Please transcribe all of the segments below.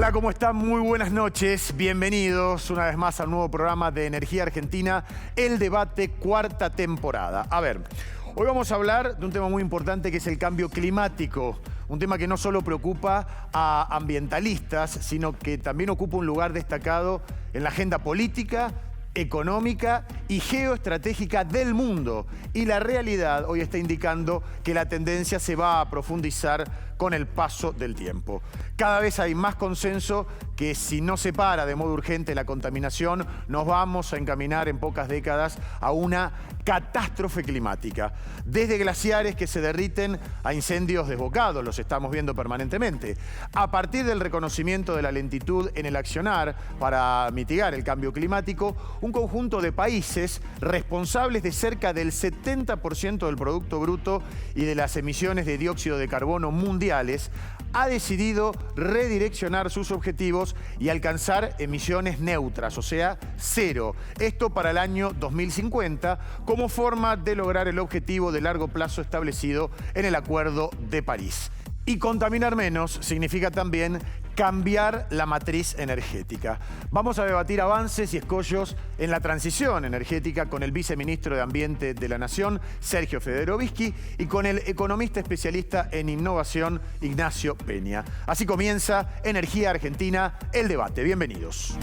Hola, ¿cómo están? Muy buenas noches. Bienvenidos una vez más al nuevo programa de Energía Argentina, El Debate, cuarta temporada. A ver, hoy vamos a hablar de un tema muy importante que es el cambio climático. Un tema que no solo preocupa a ambientalistas, sino que también ocupa un lugar destacado en la agenda política, económica y geoestratégica del mundo. Y la realidad hoy está indicando que la tendencia se va a profundizar con el paso del tiempo. Cada vez hay más consenso que si no se para de modo urgente la contaminación, nos vamos a encaminar en pocas décadas a una catástrofe climática. Desde glaciares que se derriten a incendios desbocados, los estamos viendo permanentemente. A partir del reconocimiento de la lentitud en el accionar para mitigar el cambio climático, un conjunto de países responsables de cerca del 70% del Producto Bruto y de las emisiones de dióxido de carbono mundiales, ha decidido redireccionar sus objetivos y alcanzar emisiones neutras, o sea, cero. Esto para el año 2050, como forma de lograr el objetivo de largo plazo establecido en el Acuerdo de París. Y contaminar menos significa también cambiar la matriz energética. Vamos a debatir avances y escollos en la transición energética con el viceministro de Ambiente de la Nación, Sergio Federovisky, y con el economista especialista en innovación, Ignacio Peña. Así comienza Energía Argentina, El Debate. Bienvenidos.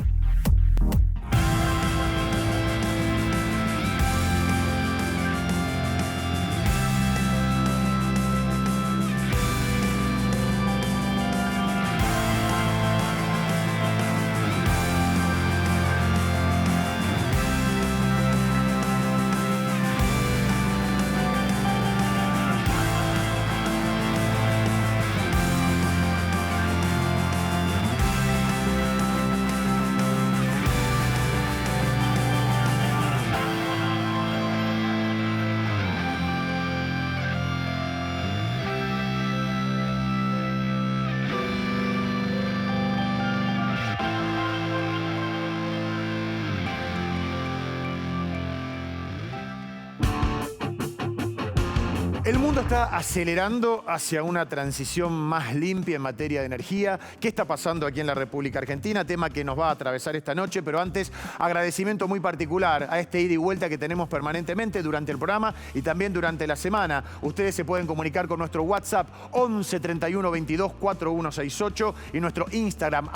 El mundo está acelerando hacia una transición más limpia en materia de energía. ¿Qué está pasando aquí en la República Argentina? Tema que nos va a atravesar esta noche, pero antes, agradecimiento muy particular a este ida y vuelta que tenemos permanentemente durante el programa y también durante la semana. Ustedes se pueden comunicar con nuestro WhatsApp 11 31 22 4168 y nuestro Instagram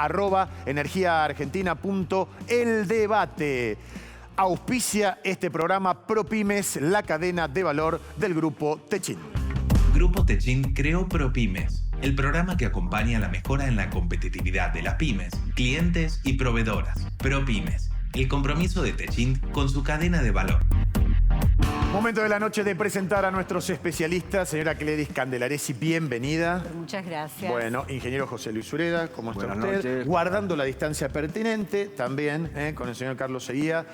@energiaargentina.eldebate. Auspicia este programa ProPymes, la cadena de valor del Grupo Techint. Grupo Techint creó ProPymes, el programa que acompaña a la mejora en la competitividad de las pymes, clientes y proveedoras. ProPymes, el compromiso de Techint con su cadena de valor. Momento de la noche de presentar a nuestros especialistas. Señora Cledis Candelaresi, bienvenida. Muchas gracias. Bueno, ingeniero José Luis Sureda, ¿cómo está Buenas usted? noches. Guardando la distancia pertinente, también con el señor Carlos Seguía,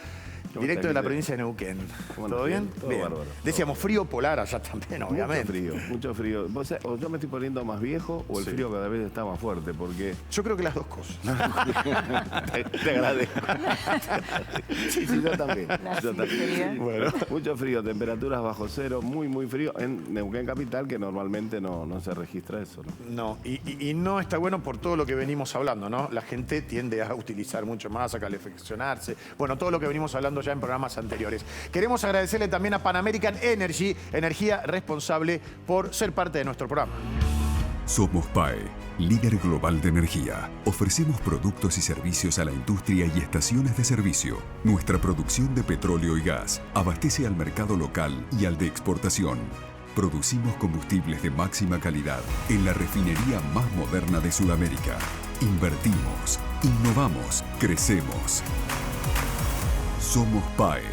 directo de la provincia de Neuquén. ¿Todo bien? Todo Bien. bárbaro. Decíamos frío polar allá también, obviamente. Mucho frío. ¿Vos sabés, o yo me estoy poniendo más viejo o el Sí. frío cada vez está más fuerte? Porque Yo creo que las dos cosas. te agradezco. Sí, yo también. La Yo también. sinceridad. Bueno. Mucho frío, temperaturas bajo cero, muy frío. En Neuquén capital, que normalmente no se registra eso, ¿no? No, y no está bueno por todo lo que venimos hablando, ¿no? La gente tiende a utilizar mucho más, a calefaccionarse. Bueno, todo lo que venimos hablando ya en programas anteriores. Queremos agradecerle también a Pan American Energy, energía responsable, por ser parte de nuestro programa. Somos PAE, líder global de energía. Ofrecemos productos y servicios a la industria y estaciones de servicio. Nuestra producción de petróleo y gas abastece al mercado local y al de exportación. Producimos combustibles de máxima calidad en la refinería más moderna de Sudamérica. Invertimos, innovamos, crecemos. Somos PAE,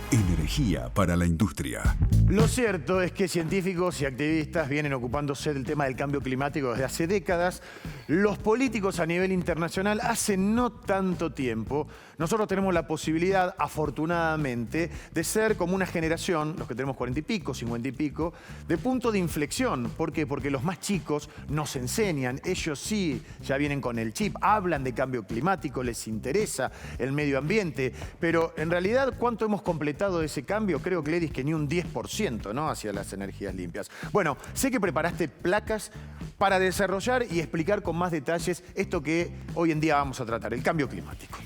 energía para la industria. Lo cierto es que científicos y activistas vienen ocupándose del tema del cambio climático desde hace décadas. Los políticos a nivel internacional hace no tanto tiempo. Nosotros tenemos la posibilidad, afortunadamente, de ser como una generación, los que tenemos 40 y pico, 50 y pico, de punto de inflexión. ¿Por qué? Porque los más chicos nos enseñan, ellos sí ya vienen con el chip, hablan de cambio climático, les interesa el medio ambiente, pero en realidad, ¿cuánto hemos completado orientado ese cambio? Creo, Gledis, que ni un 10%, ¿no?, hacia las energías limpias. Bueno, sé que preparaste placas para desarrollar y explicar con más detalles esto que hoy en día vamos a tratar, el cambio climático.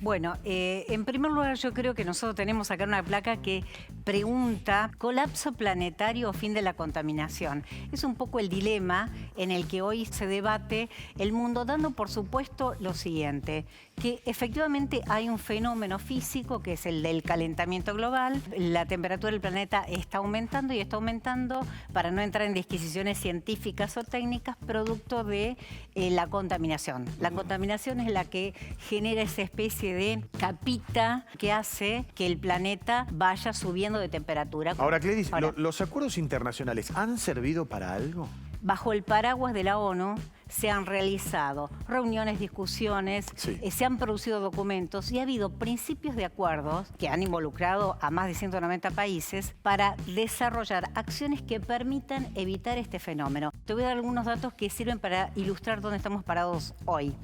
Bueno, en primer lugar yo creo que nosotros tenemos acá una placa que pregunta colapso planetario o fin de la contaminación. Es un poco el dilema en el que hoy se debate el mundo, dando por supuesto lo siguiente, que efectivamente hay un fenómeno físico que es el del calentamiento global. La temperatura del planeta está aumentando y está aumentando, para no entrar en disquisiciones científicas o técnicas, producto de la contaminación. La contaminación es la que genera esa especie de capita que hace que el planeta vaya subiendo de temperatura. Ahora, Gledis, ¿los acuerdos internacionales han servido para algo? Bajo el paraguas de la ONU se han realizado reuniones, discusiones, se han producido documentos y ha habido principios de acuerdos que han involucrado a más de 190 países para desarrollar acciones que permitan evitar este fenómeno. Te voy a dar algunos datos que sirven para ilustrar dónde estamos parados hoy.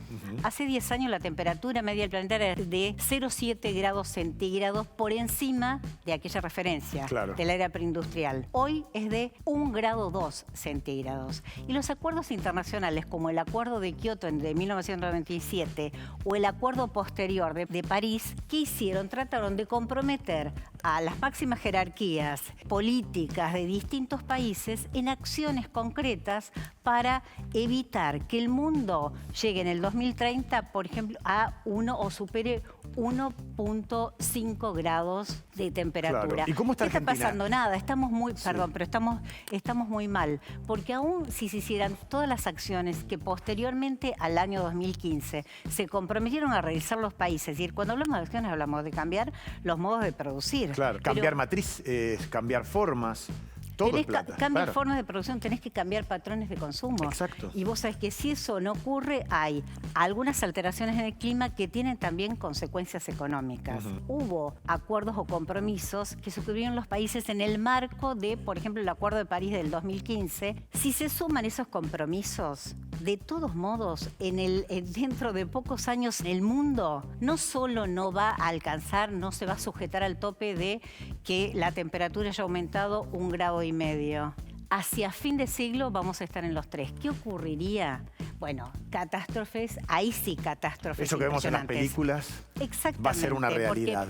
Hace 10 años la temperatura media del planeta era de 0,7 grados centígrados por encima de aquella referencia de la era preindustrial. Hoy es de 1,2 grados centígrados. Y los acuerdos internacionales como el Acuerdo de Kioto de 1997 o el acuerdo posterior de París, ¿qué hicieron? Trataron de comprometer a las máximas jerarquías políticas de distintos países en acciones concretas para evitar que el mundo llegue en el 2030, por ejemplo, a 1 o supere 1,5 grados de temperatura. ¿Y cómo está Argentina? No está pasando nada, estamos muy, perdón, pero estamos muy mal, porque aún si se hicieran todas las acciones que posteriormente al año 2015 se comprometieron a realizar los países, y cuando hablamos de acciones hablamos de cambiar los modos de producir. Claro, cambiar matriz, cambiar formas. Cambiar formas de producción, tenés que cambiar patrones de consumo. Exacto. Y vos sabés que si eso no ocurre, hay algunas alteraciones en el clima que tienen también consecuencias económicas. Hubo acuerdos o compromisos que suscribieron los países en el marco de, por ejemplo, el Acuerdo de París del 2015. Si se suman esos compromisos, de todos modos, dentro de pocos años el mundo no solo no va a alcanzar, no se va a sujetar al tope de que la temperatura haya aumentado 1,5 grados. Hacia fin de siglo vamos a estar en los 3. ¿Qué ocurriría? Bueno, catástrofes, ahí sí catástrofes. Eso que vemos en las películas va a ser una realidad.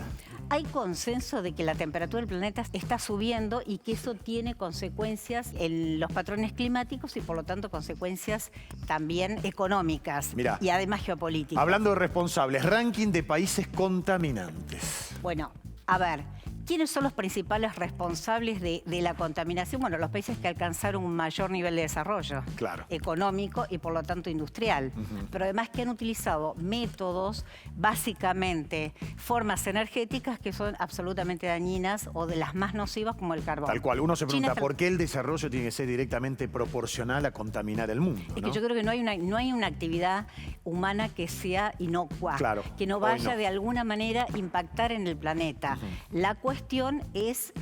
Hay consenso de que la temperatura del planeta está subiendo y que eso tiene consecuencias en los patrones climáticos y por lo tanto consecuencias también económicas. Y además geopolíticas. Hablando de responsables, ranking de países contaminantes. Bueno, a ver, ¿quiénes son los principales responsables de la contaminación? Bueno, los países que alcanzaron un mayor nivel de desarrollo económico y por lo tanto industrial. Pero además que han utilizado métodos, básicamente formas energéticas que son absolutamente dañinas o de las más nocivas como el carbón. Tal cual. Uno se pregunta por qué el desarrollo tiene que ser directamente proporcional a contaminar el mundo, Es que yo creo que no hay una actividad humana que sea inocua, que no vaya de alguna manera a impactar en el planeta. La cuestión es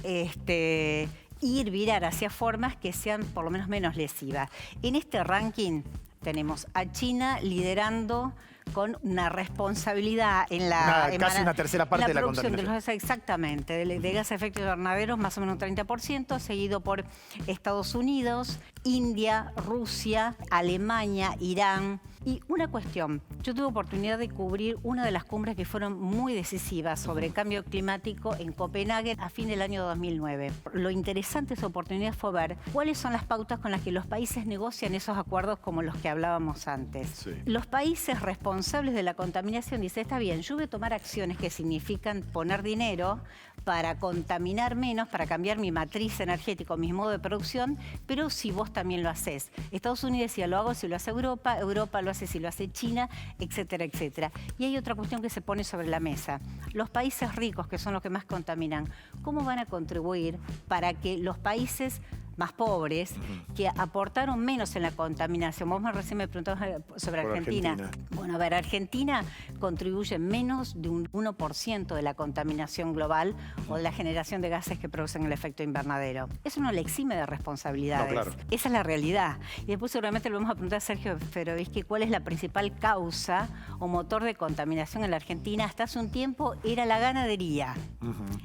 virar hacia formas que sean por lo menos menos lesivas. En este ranking tenemos a China liderando con una responsabilidad en casi una tercera parte de la contaminación. Exactamente, de gases de efecto invernadero más o menos un 30%, seguido por Estados Unidos, India, Rusia, Alemania, Irán. Y una cuestión, yo tuve oportunidad de cubrir una de las cumbres que fueron muy decisivas sobre cambio climático en Copenhague a fin del año 2009. Lo interesante de esa oportunidad fue ver cuáles son las pautas con las que los países negocian esos acuerdos como los que hablábamos antes. Los países responsables de la contaminación dicen, está bien, yo voy a tomar acciones que significan poner dinero para contaminar menos, para cambiar mi matriz energética, mi modo de producción, pero si vos también lo haces. Estados Unidos decía, lo hago si lo hace Europa, Europa lo hace si lo hace China, etcétera, etcétera. Y hay otra cuestión que se pone sobre la mesa. Los países ricos, que son los que más contaminan, ¿cómo van a contribuir para que los países más pobres, que aportaron menos en la contaminación. Vos recién me preguntabas sobre Argentina. Bueno, a ver, Argentina contribuye menos de un 1% de la contaminación global o de la generación de gases que producen el efecto invernadero. Eso no le exime de responsabilidades. No, claro. Esa es la realidad. Y después seguramente le vamos a preguntar a Sergio Federovisky cuál es la principal causa o motor de contaminación en la Argentina. Hasta hace un tiempo era la ganadería.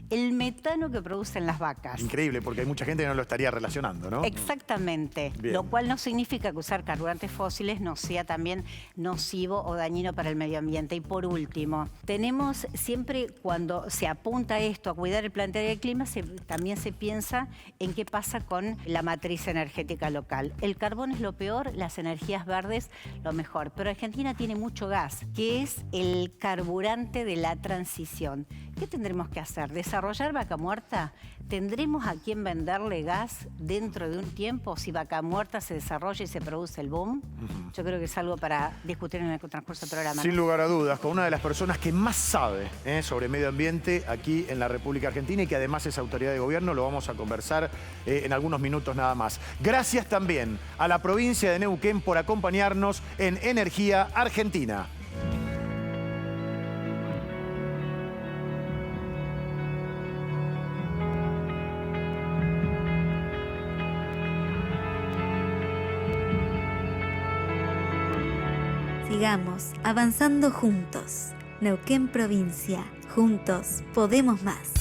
El metano que producen las vacas. Increíble, porque hay mucha gente que no lo estaría relacionando, ¿no? Exactamente. Bien. Lo cual no significa que usar carburantes fósiles no sea también nocivo o dañino para el medio ambiente. Y por último, tenemos siempre cuando se apunta esto a cuidar el planeta y el clima, también se piensa en qué pasa con la matriz energética local. El carbón es lo peor, las energías verdes lo mejor. Pero Argentina tiene mucho gas, que es el carburante de la transición. ¿Qué tendremos que hacer? ¿Desarrollar Vaca Muerta? ¿Tendremos a quién venderle gas dentro de un tiempo si Vaca Muerta se desarrolla y se produce el boom? Yo creo que es algo para discutir en el transcurso del programa. Sin lugar a dudas, con una de las personas que más sabe sobre medio ambiente aquí en la República Argentina y que además es autoridad de gobierno, lo vamos a conversar en algunos minutos nada más. Gracias también a la provincia de Neuquén por acompañarnos en Energía Argentina. Sigamos avanzando juntos. Neuquén Provincia. Juntos podemos más.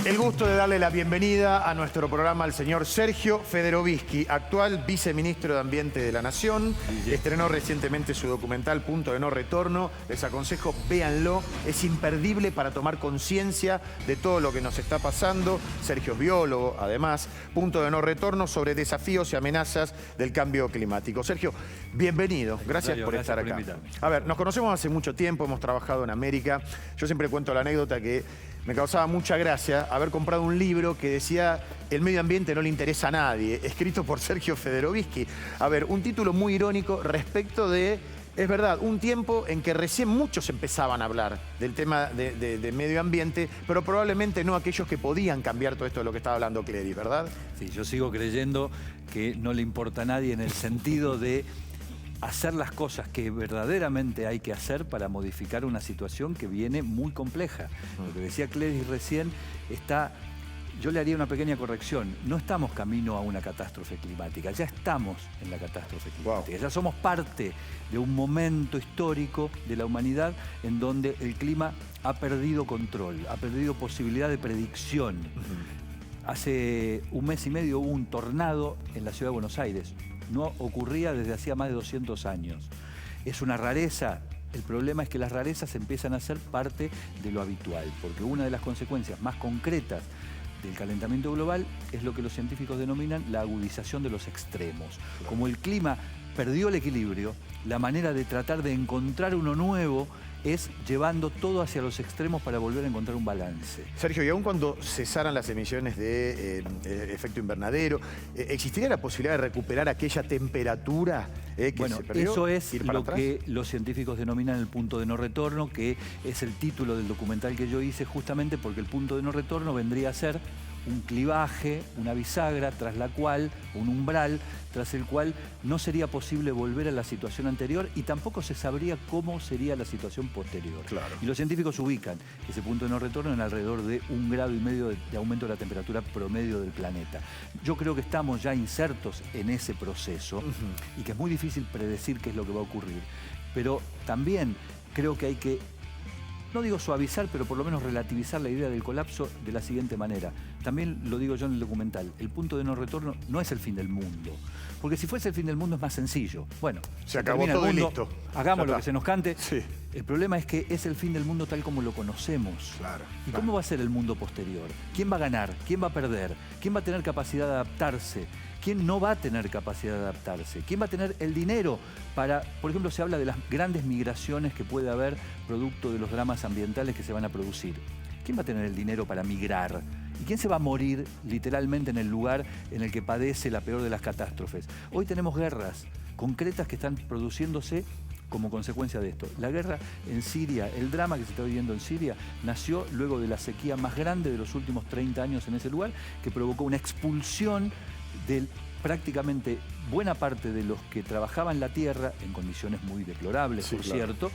El gusto de darle la bienvenida a nuestro programa al señor Sergio Federovisky, actual viceministro de Ambiente de la Nación. Estrenó recientemente su documental Punto de No Retorno. Les aconsejo, véanlo. Es imperdible para tomar conciencia de todo lo que nos está pasando. Sergio es biólogo, además. Punto de No Retorno sobre desafíos y amenazas del cambio climático. Sergio, bienvenido. Gracias por estar acá. A ver, nos conocemos hace mucho tiempo, hemos trabajado en América. Yo siempre cuento la anécdota que me causaba mucha gracia haber comprado un libro que decía El medio ambiente no le interesa a nadie, escrito por Sergio Federovisky. A ver, un título muy irónico respecto de, es verdad, un tiempo en que recién muchos empezaban a hablar del tema de medio ambiente, pero probablemente no aquellos que podían cambiar todo esto de lo que estaba hablando Clery, ¿verdad? Sí, yo sigo creyendo que no le importa a nadie en el sentido de hacer las cosas que verdaderamente hay que hacer para modificar una situación que viene muy compleja. Lo que decía Clery recién yo le haría una pequeña corrección. No estamos camino a una catástrofe climática, ya estamos en la catástrofe climática. Ya somos parte de un momento histórico de la humanidad en donde el clima ha perdido control, ha perdido posibilidad de predicción. Hace un mes y medio hubo un tornado en la ciudad de Buenos Aires. No ocurría desde hacía más de 200 años. Es una rareza. El problema es que las rarezas empiezan a ser parte de lo habitual, porque una de las consecuencias más concretas del calentamiento global es lo que los científicos denominan la agudización de los extremos. Como el clima perdió el equilibrio, la manera de tratar de encontrar uno nuevo es llevando todo hacia los extremos para volver a encontrar un balance. Sergio, y aun cuando cesaran las emisiones de efecto invernadero, ¿existiría la posibilidad de recuperar aquella temperatura que se perdió? Eso es lo que los científicos denominan el punto de no retorno, que es el título del documental que yo hice, justamente porque el punto de no retorno vendría a ser un clivaje, una bisagra, tras la cual, un umbral, tras el cual no sería posible volver a la situación anterior y tampoco se sabría cómo sería la situación posterior. Claro. Y los científicos ubican ese punto de no retorno en alrededor de 1,5 grados de aumento de la temperatura promedio del planeta. Yo creo que estamos ya insertos en ese proceso y que es muy difícil predecir qué es lo que va a ocurrir. Pero también creo que hay que, no digo suavizar, pero por lo menos relativizar la idea del colapso de la siguiente manera. También lo digo yo en el documental, el punto de no retorno no es el fin del mundo. Porque si fuese el fin del mundo es más sencillo. Bueno, se acabó todo y listo. Hagamos lo que se nos cante. Sí. El problema es que es el fin del mundo tal como lo conocemos. Claro. ¿Y cómo va a ser el mundo posterior? ¿Quién va a ganar? ¿Quién va a perder? ¿Quién va a tener capacidad de adaptarse? ¿Quién no va a tener capacidad de adaptarse? ¿Quién va a tener el dinero para, por ejemplo, se habla de las grandes migraciones que puede haber producto de los dramas ambientales que se van a producir? ¿Quién va a tener el dinero para migrar? ¿Y quién se va a morir literalmente en el lugar en el que padece la peor de las catástrofes? Hoy tenemos guerras concretas que están produciéndose como consecuencia de esto. La guerra en Siria, el drama que se está viviendo en Siria, nació luego de la sequía más grande de los últimos 30 años en ese lugar, que provocó una expulsión de prácticamente buena parte de los que trabajaban la tierra, en condiciones muy deplorables, Sí, por claro. cierto,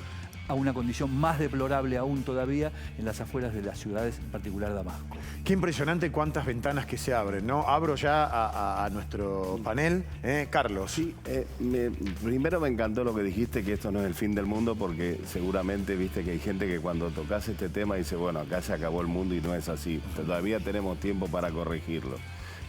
a una condición más deplorable aún todavía en las afueras de las ciudades, en particular Damasco. Qué impresionante cuántas ventanas que se abren, ¿no? Abro ya a nuestro panel. Carlos. Sí, primero me encantó lo que dijiste, que esto no es el fin del mundo, porque seguramente viste que hay gente que cuando tocas este tema dice, bueno, acá se acabó el mundo y no es así. Todavía tenemos tiempo para corregirlo.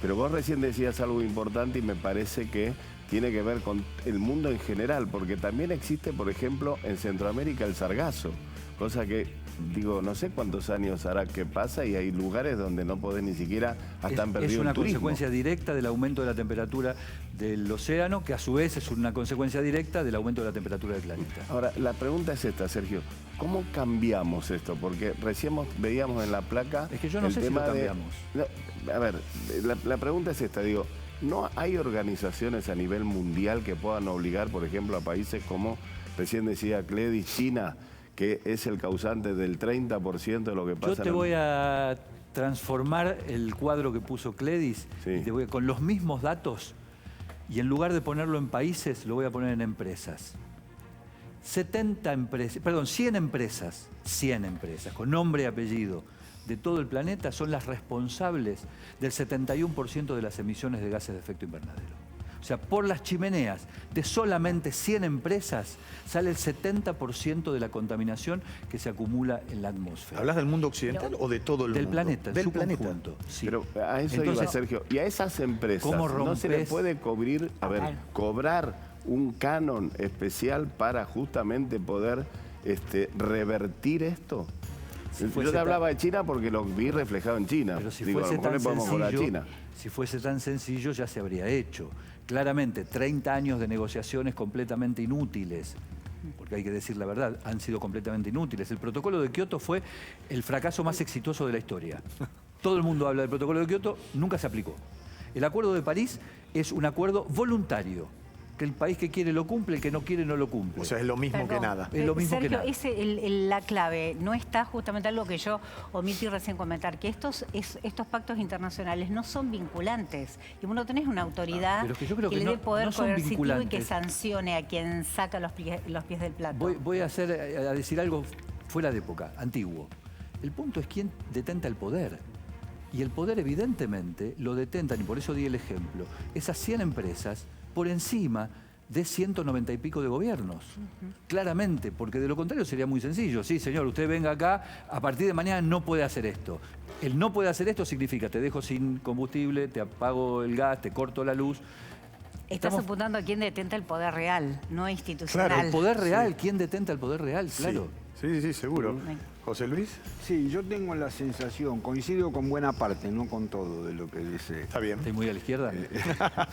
Pero vos recién decías algo importante y me parece que tiene que ver con el mundo en general, porque también existe, por ejemplo, en Centroamérica el sargazo, cosa que, digo, no sé cuántos años hará que pasa y hay lugares donde no podés ni siquiera, hasta han perdido Es una el turismo. consecuencia directa del aumento de la temperatura del océano, que a su vez es una consecuencia directa del aumento de la temperatura del planeta. Ahora, la pregunta es esta, Sergio. ¿Cómo cambiamos esto? Porque recién veíamos en la placa... Es que yo no sé si lo cambiamos. A ver, la pregunta es esta, digo, ¿no hay organizaciones a nivel mundial que puedan obligar, por ejemplo, a países como, recién decía Cledis, China, que es el causante del 30% de lo que pasa Yo te voy a transformar el cuadro que puso Cledis, Sí. y con los mismos datos, y en lugar de ponerlo en países, lo voy a poner en empresas. 100 empresas, con nombre y apellido, de todo el planeta, son las responsables del 71% de las emisiones de gases de efecto invernadero. O sea, por las chimeneas de solamente 100 empresas sale el 70% de la contaminación que se acumula en la atmósfera. ¿Hablas del mundo occidental o de todo el Del mundo? planeta, en del su planeta. conjunto. Sí. Pero a eso iba, Entonces, Sergio. Y a esas empresas ¿cómo no se les rompes? puede cobrar un canon especial para justamente poder revertir esto. Si Yo fuese te tan- hablaba de China porque lo vi reflejado en China. Pero si Digo, a lo fuese mejor tan le podemos cobrar a sencillo, China. si fuese tan sencillo ya se habría hecho. Claramente, 30 años de negociaciones completamente inútiles, porque hay que decir la verdad, han sido completamente inútiles. El protocolo de Kioto fue el fracaso más exitoso de la historia. Todo el mundo habla del protocolo de Kioto, nunca se aplicó. El acuerdo de París es un acuerdo voluntario, que el país que quiere lo cumple, el que no quiere no lo cumple. O sea, es lo mismo que Perdón. nada. Es lo mismo que Sergio, nada. la clave no está justamente algo que yo omití recién comentar, que estos pactos internacionales no son vinculantes. Y vos no tenés una autoridad pero es que yo creo que le no- dé poder no son coercitivo y que vinculantes. sancione a quien saca los pies del plato. Voy a decir algo fuera de época, antiguo. El punto es quién detenta el poder. Y el poder evidentemente lo detentan, y por eso di el ejemplo, esas 100 empresas por encima de 190 y pico de gobiernos. Claramente, porque de lo contrario sería muy sencillo. Sí, señor, usted venga acá, a partir de mañana no puede hacer esto. El no puede hacer esto significa te dejo sin combustible, te apago el gas, te corto la luz. Estás Estamos- apuntando a quien detenta el poder real, no institucional. El poder real, ¿quién detenta el poder real? Claro. Sí, seguro. José Luis, Sí, yo tengo la sensación, coincido con buena parte, no con todo de lo que dice. está bien. ¿Estoy muy a la izquierda?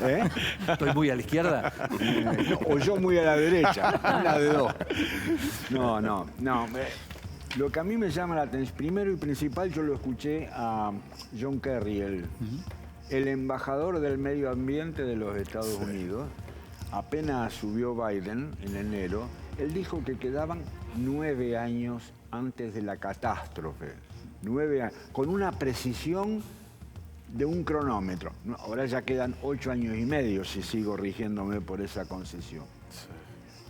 ¿Eh? ¿Estoy muy a la izquierda? O yo muy a la derecha, una de dos. No. Lo que a mí me llama la atención, primero y principal, yo lo escuché a John Kerry, el embajador del medio ambiente de los Estados Unidos. Apenas subió Biden en enero, él dijo que quedaban 9 años antes de la catástrofe. 9 años, con una precisión de un cronómetro. No, ahora ya quedan 8 años y medio si sigo rigiéndome por esa concesión.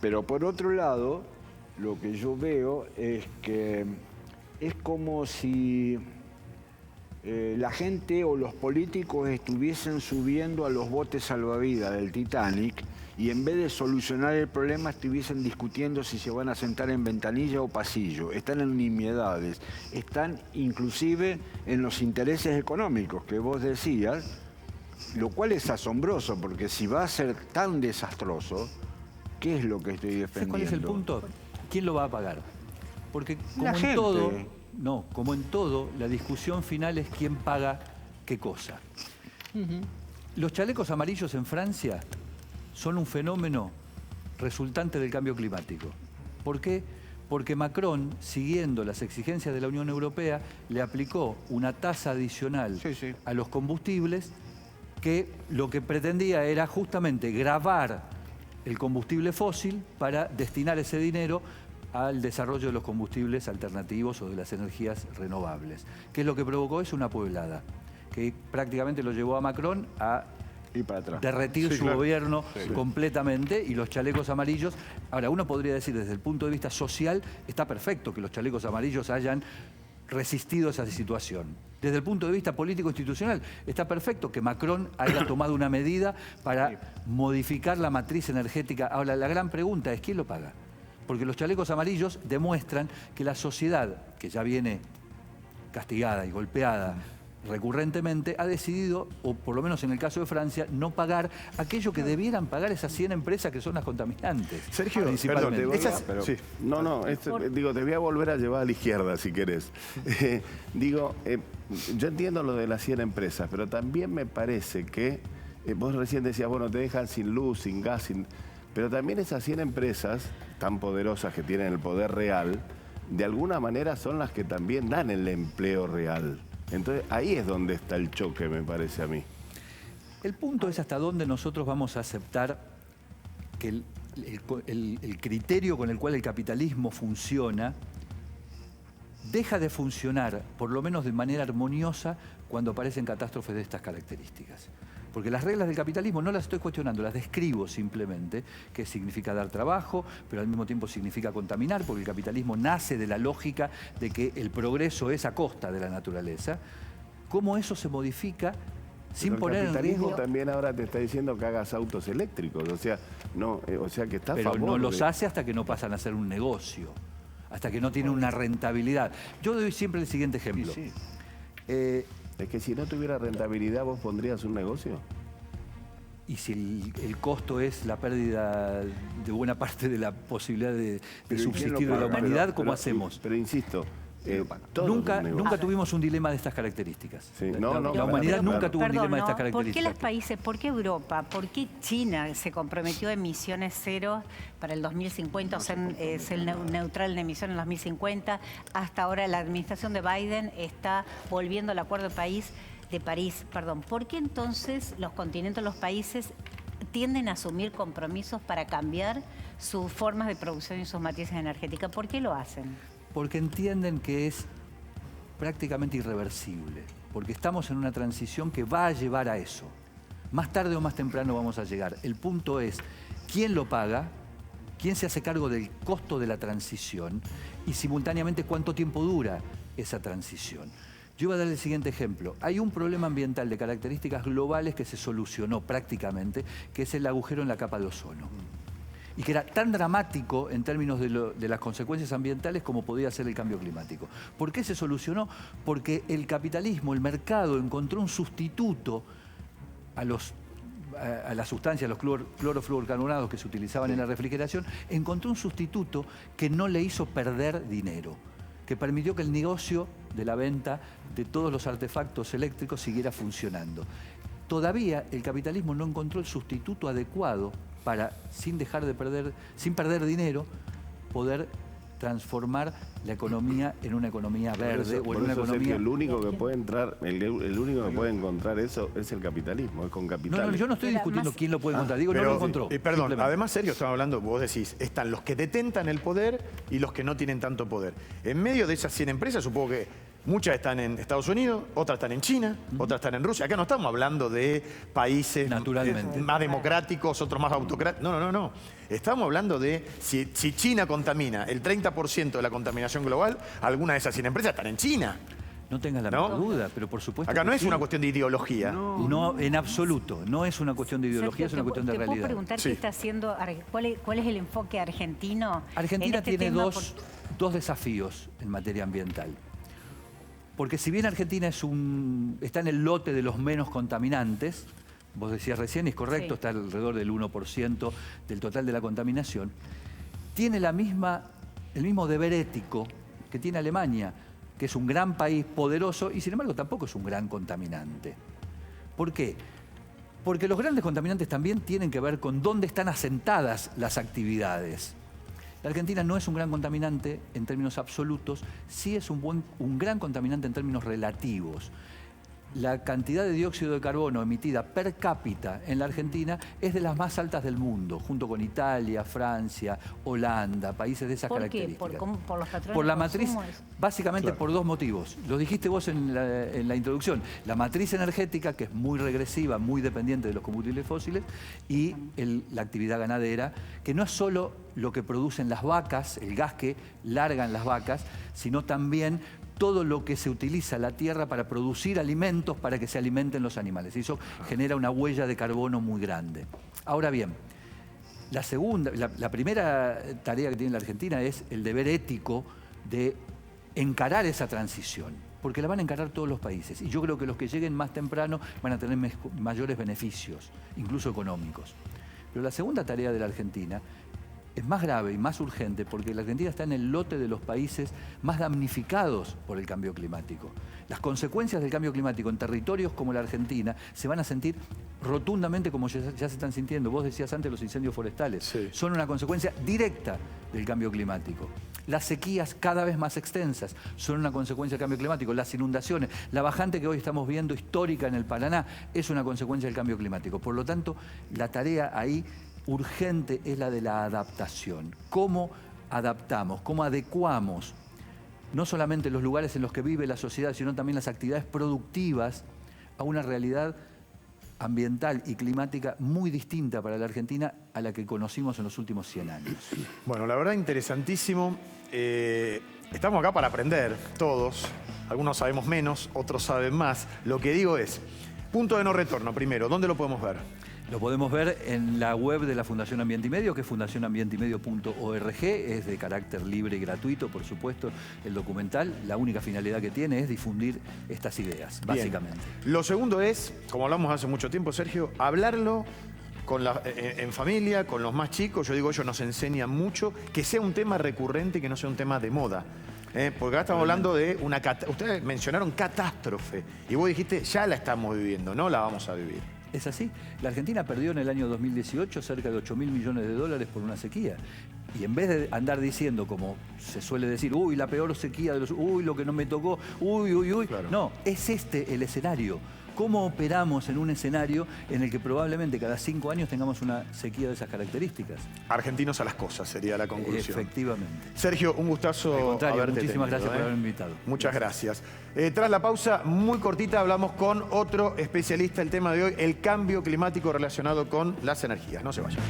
Pero por otro lado, lo que yo veo es que es como si la gente o los políticos estuviesen subiendo a los botes salvavidas del Titanic y en vez de solucionar el problema estuviesen discutiendo si se van a sentar en ventanilla o pasillo. Están en nimiedades, están inclusive en los intereses económicos que vos decías, lo cual es asombroso porque si va a ser tan desastroso, ¿qué es lo que estoy ¿Sabes defendiendo? cuál es el punto? ¿Quién lo va a pagar? Porque como La en gente. todo, no, como en todo, la discusión final es quién paga qué cosa. Los chalecos amarillos en Francia son un fenómeno resultante del cambio climático. ¿Por qué? Porque Macron, siguiendo las exigencias de la Unión Europea, le aplicó una tasa adicional Sí. a los combustibles que lo que pretendía era justamente gravar el combustible fósil para destinar ese dinero al desarrollo de los combustibles alternativos o de las energías renovables. ¿Qué es lo que provocó? Es una pueblada, que prácticamente lo llevó a Macron a Y para atrás. derretir su gobierno completamente, y los chalecos amarillos. Ahora, uno podría decir desde el punto de vista social, está perfecto que los chalecos amarillos hayan resistido esa situación. Desde el punto de vista político-institucional, está perfecto que Macron haya tomado una medida para modificar la matriz energética. Ahora, la gran pregunta es, ¿quién lo paga? Porque los chalecos amarillos demuestran que la sociedad, que ya viene castigada y golpeada recurrentemente, ha decidido, o por lo menos en el caso de Francia, no pagar aquello que debieran pagar esas 100 empresas que son las contaminantes. Sergio, principalmente. perdón, Sí. No, digo, te voy a volver a llevar a la izquierda si querés. Yo entiendo lo de las 100 empresas, pero también me parece que vos recién decías, bueno, te dejan sin luz, sin gas, pero también esas 100 empresas tan poderosas que tienen el poder real, de alguna manera son las que también dan el empleo real. Entonces, ahí es donde está el choque, me parece a mí. El punto es hasta dónde nosotros vamos a aceptar que el criterio con el cual el capitalismo funciona deja de funcionar, por lo menos de manera armoniosa, cuando aparecen catástrofes de estas características. Porque las reglas del capitalismo no las estoy cuestionando, las describo simplemente, que significa dar trabajo, pero al mismo tiempo significa contaminar, porque el capitalismo nace de la lógica de que el progreso es a costa de la naturaleza. ¿Cómo eso se modifica sin poner en riesgo? El capitalismo también ahora te está diciendo que hagas autos eléctricos, o sea que está a favor. Pero no los hace hasta que no pasan a ser un negocio, hasta que no tienen una rentabilidad. Yo doy siempre el siguiente ejemplo. Sí. Es que si no tuviera rentabilidad, ¿vos pondrías un negocio? Y si el costo es la pérdida de buena parte de la posibilidad de subsistir de la humanidad, ¿cómo hacemos? Pero insisto, Nunca tuvimos un dilema de estas características. Sí, la humanidad nunca tuvo un dilema de estas características. ¿Por qué los países, por qué Europa, por qué China se comprometió a emisiones cero para el 2050, o sea, ser neutral en emisión en 2050? Hasta ahora la administración de Biden está volviendo al Acuerdo de París. ¿Por qué entonces los continentes, los países tienden a asumir compromisos para cambiar sus formas de producción y sus matrices energéticas? ¿Por qué lo hacen? Porque entienden que es prácticamente irreversible, porque estamos en una transición que va a llevar a eso. Más tarde o más temprano vamos a llegar. El punto es, ¿quién lo paga? ¿Quién se hace cargo del costo de la transición? Y simultáneamente, ¿cuánto tiempo dura esa transición? Yo voy a dar el siguiente ejemplo. Hay un problema ambiental de características globales que se solucionó prácticamente, que es el agujero en la capa de ozono. Y que era tan dramático en términos de las consecuencias ambientales como podía ser el cambio climático. ¿Por qué se solucionó? Porque el capitalismo, el mercado, encontró un sustituto a las sustancias, los clorofluorcarbonados que se utilizaban en la refrigeración, encontró un sustituto que no le hizo perder dinero, que permitió que el negocio de la venta de todos los artefactos eléctricos siguiera funcionando. Todavía el capitalismo no encontró el sustituto adecuado para, sin perder dinero, poder transformar la economía en una economía verde o en una economía... El único que puede entrar, el único que puede encontrar eso es el capitalismo, es con capitales. No, yo no estoy discutiendo quién lo puede encontrar, digo, no lo encontró. Perdón, además, Sergio, estamos hablando, vos decís, están los que detentan el poder y los que no tienen tanto poder. En medio de esas 100 empresas, supongo que muchas están en Estados Unidos, otras están en China, otras están en Rusia. Acá no estamos hablando de países más democráticos, otros más autocráticos. No. Estamos hablando de si China contamina el 30% de la contaminación global, algunas de esas 100 empresas están en China. No tengas la menor duda, pero por supuesto. Acá no es una cuestión de ideología. No, en absoluto. No es una cuestión de ideología, es una cuestión de realidad. ¿Te puedo preguntar qué está haciendo, cuál es el enfoque argentino? Argentina tiene dos desafíos en materia ambiental. Porque si bien Argentina está en el lote de los menos contaminantes, vos decías recién, es correcto, está alrededor del 1% del total de la contaminación, tiene el mismo deber ético que tiene Alemania, que es un gran país poderoso y sin embargo tampoco es un gran contaminante. ¿Por qué? Porque los grandes contaminantes también tienen que ver con dónde están asentadas las actividades. La Argentina no es un gran contaminante en términos absolutos, sí es un gran contaminante en términos relativos. la cantidad de dióxido de carbono emitida per cápita en la Argentina es de las más altas del mundo, junto con Italia, Francia, Holanda, países de esas características. ¿Por qué? ¿Por los patrones Por la de matriz, consumo? básicamente por dos motivos. Lo dijiste vos en la introducción. La matriz energética, que es muy regresiva, muy dependiente de los combustibles fósiles, y la actividad ganadera, que no es solo lo que producen las vacas, el gas que largan las vacas, sino también todo lo que se utiliza la tierra para producir alimentos para que se alimenten los animales. Y eso genera una huella de carbono muy grande. Ahora bien, la primera tarea que tiene la Argentina es el deber ético de encarar esa transición, porque la van a encarar todos los países. Y yo creo que los que lleguen más temprano van a tener mayores beneficios, incluso económicos. Pero la segunda tarea de la Argentina es más grave y más urgente porque la Argentina está en el lote de los países más damnificados por el cambio climático. Las consecuencias del cambio climático en territorios como la Argentina se van a sentir rotundamente como ya se están sintiendo. Vos decías antes los incendios forestales. Sí. Son una consecuencia directa del cambio climático. Las sequías cada vez más extensas son una consecuencia del cambio climático. Las inundaciones, la bajante que hoy estamos viendo histórica en el Paraná es una consecuencia del cambio climático. Por lo tanto, la tarea ahí urgente es la de la adaptación. ¿Cómo adaptamos? ¿Cómo adecuamos no solamente los lugares en los que vive la sociedad, sino también las actividades productivas a una realidad ambiental y climática muy distinta para la Argentina a la que conocimos en los últimos 100 años? Bueno, la verdad interesantísimo. Estamos acá para aprender todos. Algunos sabemos menos, otros saben más. Lo que digo es, punto de no retorno primero, ¿dónde lo podemos ver? Lo podemos ver en la web de la Fundación Ambiente y Medio, que es fundacionambienteymedio.org. Es de carácter libre y gratuito, por supuesto, el documental. La única finalidad que tiene es difundir estas ideas, básicamente. Bien. Lo segundo es, como hablamos hace mucho tiempo, Sergio, hablarlo en familia, con los más chicos. Yo digo, ellos nos enseñan mucho, que sea un tema recurrente, que no sea un tema de moda. Porque acá estamos hablando de una catástrofe. Ustedes mencionaron catástrofe y vos dijiste, ya la estamos viviendo, no la vamos a vivir. Es así. La Argentina perdió en el año 2018 cerca de 8.000 millones de dólares por una sequía. Y en vez de andar diciendo, como se suele decir, uy, la peor sequía de los... uy, lo que no me tocó, uy. Claro. No, es este el escenario. ¿Cómo operamos en un escenario en el que probablemente cada 5 años tengamos una sequía de esas características? Argentinos a las cosas sería la conclusión. Efectivamente. Sergio, un gustazo haberte muchísimas tenido, gracias por haberme invitado. Muchas gracias. Tras la pausa muy cortita hablamos con otro especialista. El tema de hoy, el cambio climático relacionado con las energías. No se vayan.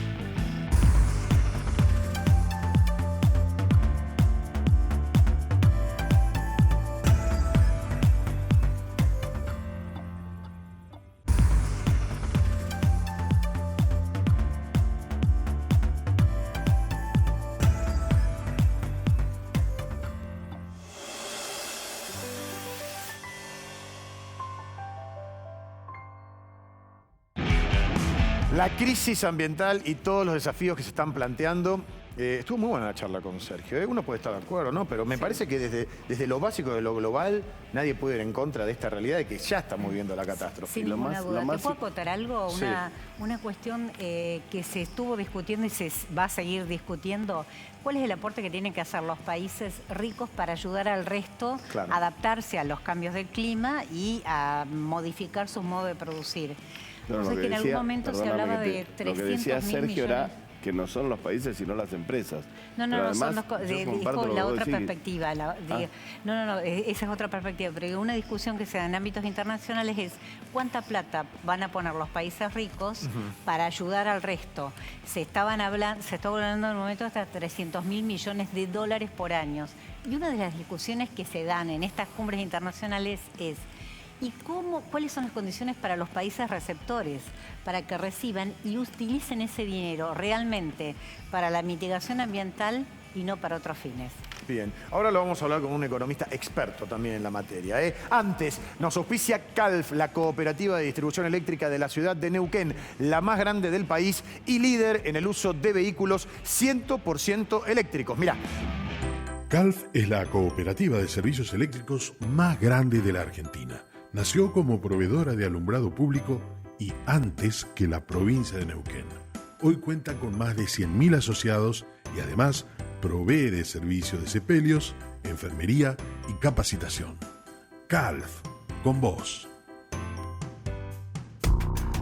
La crisis ambiental y todos los desafíos que se están planteando. Estuvo muy buena la charla con Sergio. Uno puede estar de acuerdo, ¿no? Pero me parece que desde lo básico de lo global, nadie puede ir en contra de esta realidad de que ya estamos viviendo la catástrofe. Sin ninguna duda. ¿Te puedo acotar algo? Una cuestión que se estuvo discutiendo y se va a seguir discutiendo. ¿Cuál es el aporte que tienen que hacer los países ricos para ayudar al resto a adaptarse a los cambios del clima y a modificar su modo de producir? No, que en algún momento se hablaba de 300.000 millones. Lo que decía Sergio era que no son los países sino las empresas. No, son dijo la otra perspectiva. Esa es otra perspectiva. Pero una discusión que se da en ámbitos internacionales es cuánta plata van a poner los países ricos para ayudar al resto. Se estaba hablando en un momento hasta 300.000 millones de dólares por año. Y una de las discusiones que se dan en estas cumbres internacionales es ¿y cuáles son las condiciones para los países receptores para que reciban y utilicen ese dinero realmente para la mitigación ambiental y no para otros fines? Bien, ahora lo vamos a hablar con un economista experto también en la materia. Antes, nos auspicia Calf, la cooperativa de distribución eléctrica de la ciudad de Neuquén, la más grande del país y líder en el uso de vehículos 100% eléctricos. Mirá. Calf es la cooperativa de servicios eléctricos más grande de la Argentina. Nació como proveedora de alumbrado público y antes que la provincia de Neuquén. Hoy cuenta con más de 100.000 asociados y además provee de servicios de sepelios, enfermería y capacitación. Calf, con vos.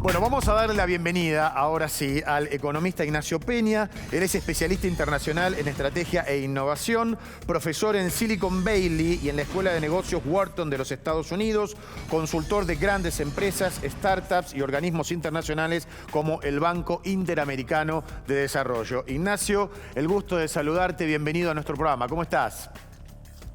Bueno, vamos a darle la bienvenida, ahora sí, al economista Ignacio Peña. Él es especialista internacional en estrategia e innovación, profesor en Silicon Valley y en la Escuela de Negocios Wharton de los Estados Unidos, consultor de grandes empresas, startups y organismos internacionales como el Banco Interamericano de Desarrollo. Ignacio, el gusto de saludarte, bienvenido a nuestro programa. ¿Cómo estás?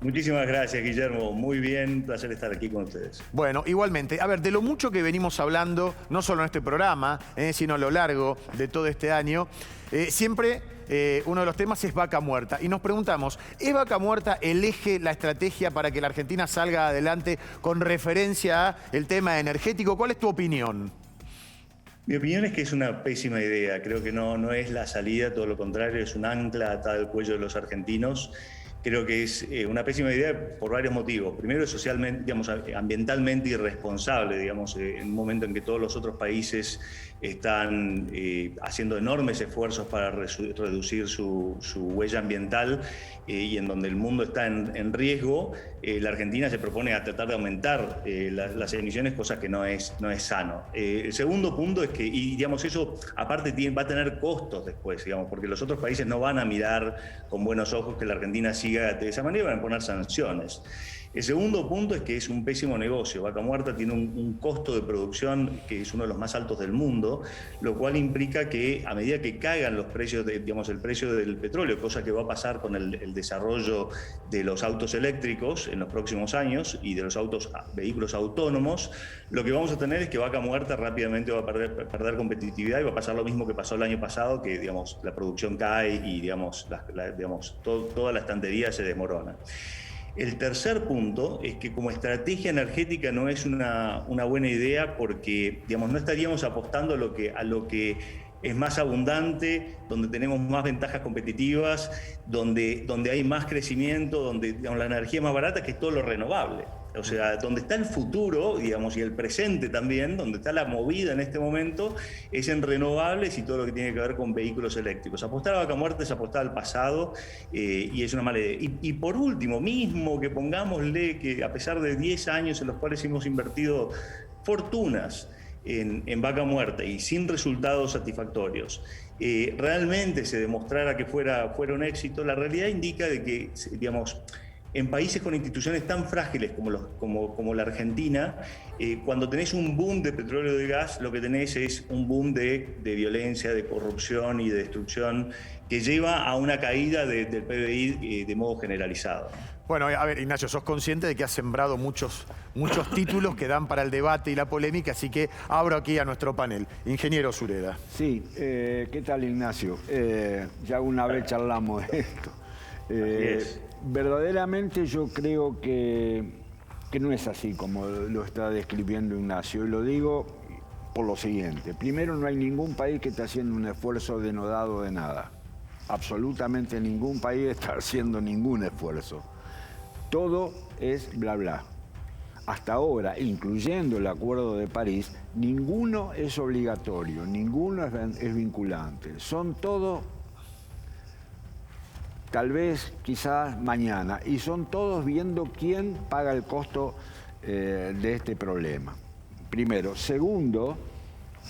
Muchísimas gracias, Guillermo. Muy bien, placer estar aquí con ustedes. Bueno, igualmente. A ver, de lo mucho que venimos hablando, no solo en este programa, sino a lo largo de todo este año, siempre uno de los temas es Vaca Muerta. Y nos preguntamos, ¿es Vaca Muerta el eje, la estrategia para que la Argentina salga adelante con referencia al tema energético? ¿Cuál es tu opinión? Mi opinión es que es una pésima idea. Creo que no es la salida, todo lo contrario, es un ancla atada al cuello de los argentinos. Creo que es una pésima idea por varios motivos. Primero, es socialmente, digamos, ambientalmente irresponsable, digamos, en un momento en que todos los otros países están haciendo enormes esfuerzos para reducir su huella ambiental y en donde el mundo está en riesgo, la Argentina se propone a tratar de aumentar las emisiones, cosa que no es sano. El segundo punto es que, y digamos, eso aparte va a tener costos después, digamos, porque los otros países no van a mirar con buenos ojos que la Argentina siga de esa manera, van a poner sanciones. El segundo punto es que es un pésimo negocio. Vaca Muerta tiene un costo de producción que es uno de los más altos del mundo, lo cual implica que a medida que caigan los precios, digamos, el precio del petróleo, cosa que va a pasar con el desarrollo de los autos eléctricos en los próximos años y de los vehículos autónomos, lo que vamos a tener es que Vaca Muerta rápidamente va a perder competitividad y va a pasar lo mismo que pasó el año pasado, que digamos, la producción cae y digamos, toda la estantería se desmorona. El tercer punto es que como estrategia energética no es una buena idea porque, digamos, no estaríamos apostando a lo que es más abundante, donde tenemos más ventajas competitivas, donde hay más crecimiento, donde, digamos, la energía es más barata, que es todo lo renovable. O sea, donde está el futuro, digamos, y el presente también, donde está la movida en este momento, es en renovables y todo lo que tiene que ver con vehículos eléctricos. Apostar a Vaca Muerta es apostar al pasado y es una mala idea. Y por último, mismo que pongámosle que a pesar de 10 años en los cuales hemos invertido fortunas en Vaca Muerta y sin resultados satisfactorios, realmente se demostrara que fuera un éxito, la realidad indica de que, digamos, en países con instituciones tan frágiles como la Argentina, cuando tenés un boom de petróleo y de gas, lo que tenés es un boom de violencia, de corrupción y de destrucción que lleva a una caída del PBI de modo generalizado. Bueno, a ver, Ignacio, sos consciente de que has sembrado muchos títulos que dan para el debate y la polémica, así que abro aquí a nuestro panel. Ingeniero Sureda. Sí, ¿qué tal, Ignacio? Ya una vez charlamos de esto. Verdaderamente yo creo que no es así como lo está describiendo Ignacio, y lo digo por lo siguiente. Primero, no hay ningún país que esté haciendo un esfuerzo denodado de nada. Absolutamente ningún país está haciendo ningún esfuerzo. Todo es bla bla. Hasta ahora, incluyendo el Acuerdo de París, ninguno es obligatorio, ninguno es vinculante. Son todos, tal vez, quizás mañana, y son todos viendo quién paga el costo de este problema. Primero. Segundo,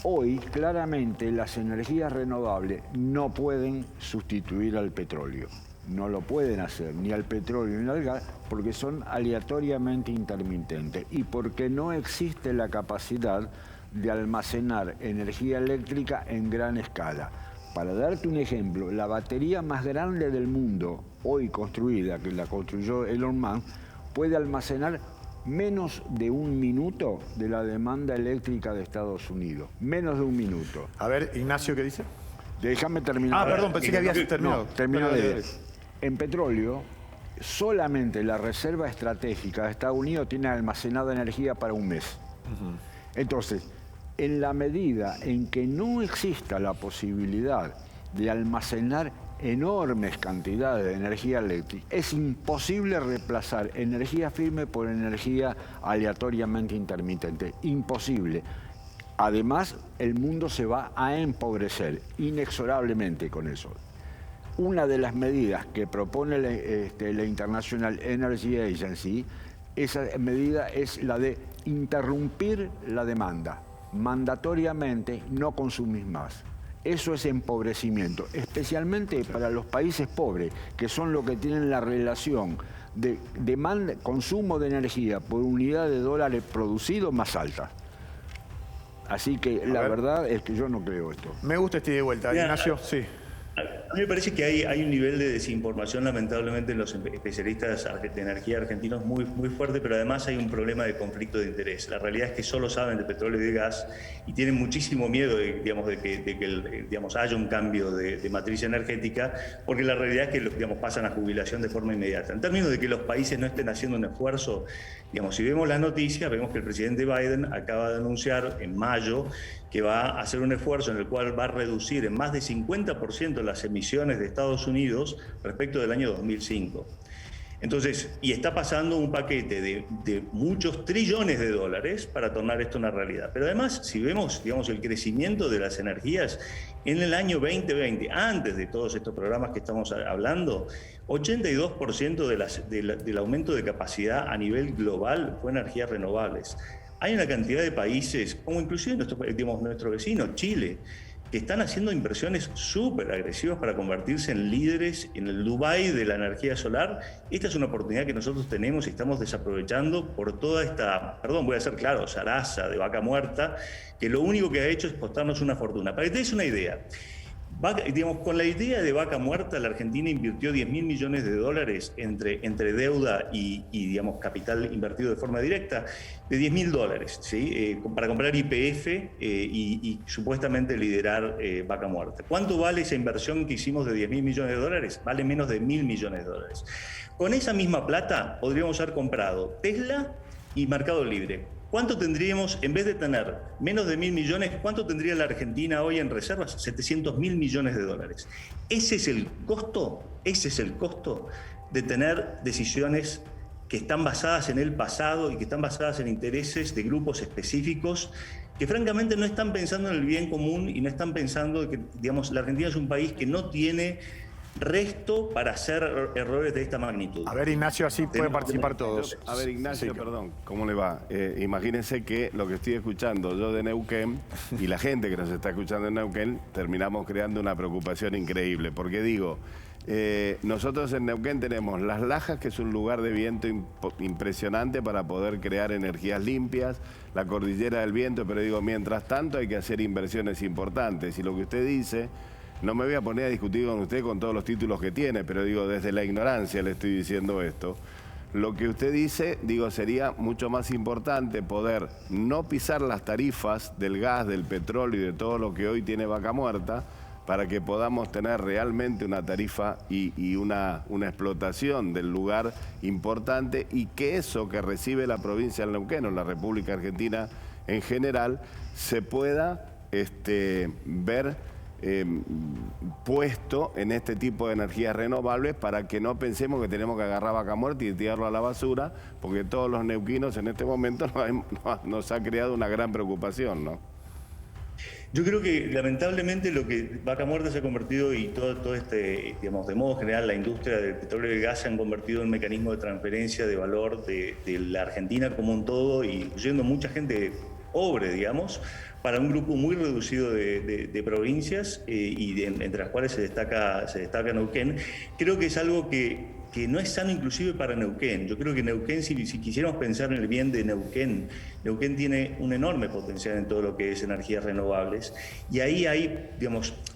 hoy claramente las energías renovables no pueden sustituir al petróleo. No lo pueden hacer, ni al petróleo ni al gas, porque son aleatoriamente intermitentes y porque no existe la capacidad de almacenar energía eléctrica en gran escala. Para darte un ejemplo, la batería más grande del mundo, hoy construida, que la construyó Elon Musk, puede almacenar menos de 1 minuto de la demanda eléctrica de Estados Unidos. Menos de 1 minuto. A ver, Ignacio, ¿qué dice? Déjame terminar. Ah, perdón, pensé que habías terminado. No, termino En petróleo, solamente la reserva estratégica de Estados Unidos tiene almacenada energía para 1 mes. Entonces, en la medida en que no exista la posibilidad de almacenar enormes cantidades de energía eléctrica, es imposible reemplazar energía firme por energía aleatoriamente intermitente. Imposible. Además, el mundo se va a empobrecer inexorablemente con eso. Una de las medidas que propone la International Energy Agency, esa medida es la de interrumpir la demanda. mandatoriamente no consumís más. Eso es empobrecimiento, especialmente para los países pobres, que son los que tienen la relación de demanda, consumo de energía por unidad de dólares producido más alta. Así que la verdad es que yo no creo esto. Me gusta este de vuelta. Ignacio, sí. A mí me parece que hay un nivel de desinformación, lamentablemente, en los especialistas de energía argentinos muy fuerte, pero además hay un problema de conflicto de interés. La realidad es que solo saben de petróleo y de gas y tienen muchísimo miedo de que haya un cambio de matriz energética, porque la realidad es que pasan a jubilación de forma inmediata. En términos de que los países no estén haciendo un esfuerzo, si vemos las noticias, vemos que el presidente Biden acaba de anunciar en mayo que va a hacer un esfuerzo en el cual va a reducir en más de 50% las emisiones de Estados Unidos respecto del año 2005. Entonces, y está pasando un paquete de muchos trillones de dólares para tornar esto una realidad. Pero además, si vemos, el crecimiento de las energías en el año 2020, antes de todos estos programas que estamos hablando, 82% del aumento de capacidad a nivel global fue energías renovables. Hay una cantidad de países, como inclusive nuestro vecino, Chile, que están haciendo inversiones súper agresivas para convertirse en líderes en el Dubái de la energía solar. Esta es una oportunidad que nosotros tenemos y estamos desaprovechando por toda esta, voy a ser claro, zaraza de vaca muerta, que lo único que ha hecho es costarnos una fortuna. Para que te des una idea, con la idea de vaca muerta, la Argentina invirtió 10.000 millones de dólares entre deuda y capital invertido de forma directa, de 10.000 dólares, ¿sí? Para comprar YPF y supuestamente liderar vaca muerta. ¿Cuánto vale esa inversión que hicimos de 10.000 millones de dólares? Vale menos de 1.000 millones de dólares. Con esa misma plata podríamos haber comprado Tesla y Mercado Libre. ¿Cuánto tendríamos, en vez de tener menos de 1.000 millones, cuánto tendría la Argentina hoy en reservas? 700.000 millones de dólares. Ese es el costo de tener decisiones que están basadas en el pasado y que están basadas en intereses de grupos específicos que francamente no están pensando en el bien común y no están pensando que, la Argentina es un país que no tiene resto para hacer errores de esta magnitud. A ver, Ignacio, así pueden participar todos. A ver, Ignacio, sí. Perdón, ¿cómo le va? Imagínense que lo que estoy escuchando yo de Neuquén y la gente que nos está escuchando en Neuquén, terminamos creando una preocupación increíble, porque digo, nosotros en Neuquén tenemos Las Lajas, que es un lugar de viento impresionante para poder crear energías limpias, la Cordillera del Viento, pero digo, mientras tanto hay que hacer inversiones importantes, y lo que usted dice, no me voy a poner a discutir con usted con todos los títulos que tiene, pero digo, desde la ignorancia le estoy diciendo esto. Lo que usted dice, sería mucho más importante poder no pisar las tarifas del gas, del petróleo y de todo lo que hoy tiene Vaca Muerta, para que podamos tener realmente una tarifa y una explotación del lugar importante, y que eso que recibe la provincia del Neuquén o la República Argentina en general se pueda ver puesto en este tipo de energías renovables, para que no pensemos que tenemos que agarrar Vaca Muerta y tirarlo a la basura, porque todos los neuquinos en este momento nos ha creado una gran preocupación, ¿no? Yo creo que lamentablemente lo que Vaca Muerta se ha convertido, y todo de modo general la industria del petróleo y el gas se han convertido en un mecanismo de transferencia de valor de la Argentina como un todo, y incluyendo mucha gente pobre, para un grupo muy reducido de provincias entre las cuales se destaca Neuquén. Creo que es algo que no es sano inclusive para Neuquén. Yo creo que Neuquén, si quisiéramos pensar en el bien de Neuquén tiene un enorme potencial en todo lo que es energías renovables, y ahí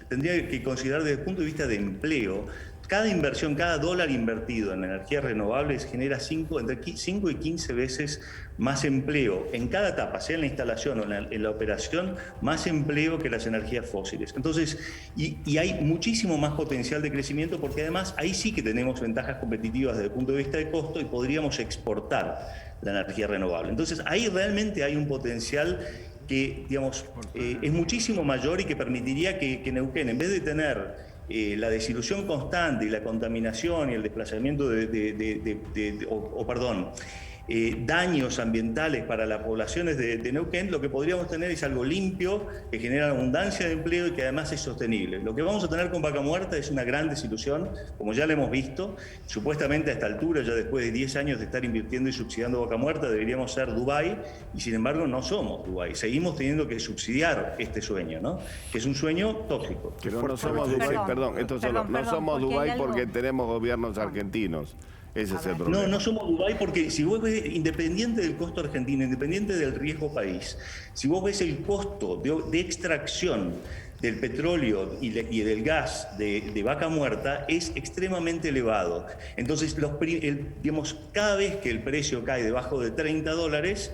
tendría que considerar desde el punto de vista de empleo. Cada inversión, cada dólar invertido en energías renovables genera entre 5 y 15 veces más empleo en cada etapa, sea en la instalación o en la operación, más empleo que las energías fósiles. Entonces, y hay muchísimo más potencial de crecimiento, porque además ahí sí que tenemos ventajas competitivas desde el punto de vista de costo y podríamos exportar la energía renovable. Entonces, ahí realmente hay un potencial que, es muchísimo mayor y que permitiría que Neuquén, en vez de tener la desilusión constante y la contaminación y el desplazamiento daños ambientales para las poblaciones de Neuquén, lo que podríamos tener es algo limpio, que genera abundancia de empleo y que además es sostenible. Lo que vamos a tener con Vaca Muerta es una gran desilusión, como ya lo hemos visto. Supuestamente a esta altura, ya después de 10 años de estar invirtiendo y subsidiando Vaca Muerta, deberíamos ser Dubái, y sin embargo no somos Dubái. Seguimos teniendo que subsidiar este sueño, ¿no? Que es un sueño tóxico. Pero no somos Dubái, no somos Dubái porque tenemos gobiernos argentinos. Ese es el problema. No somos Dubái porque si vos ves, independiente del costo argentino, independiente del riesgo país, si vos ves el costo de extracción del petróleo y del gas de Vaca Muerta, es extremadamente elevado. Entonces, digamos, cada vez que el precio cae debajo de $30,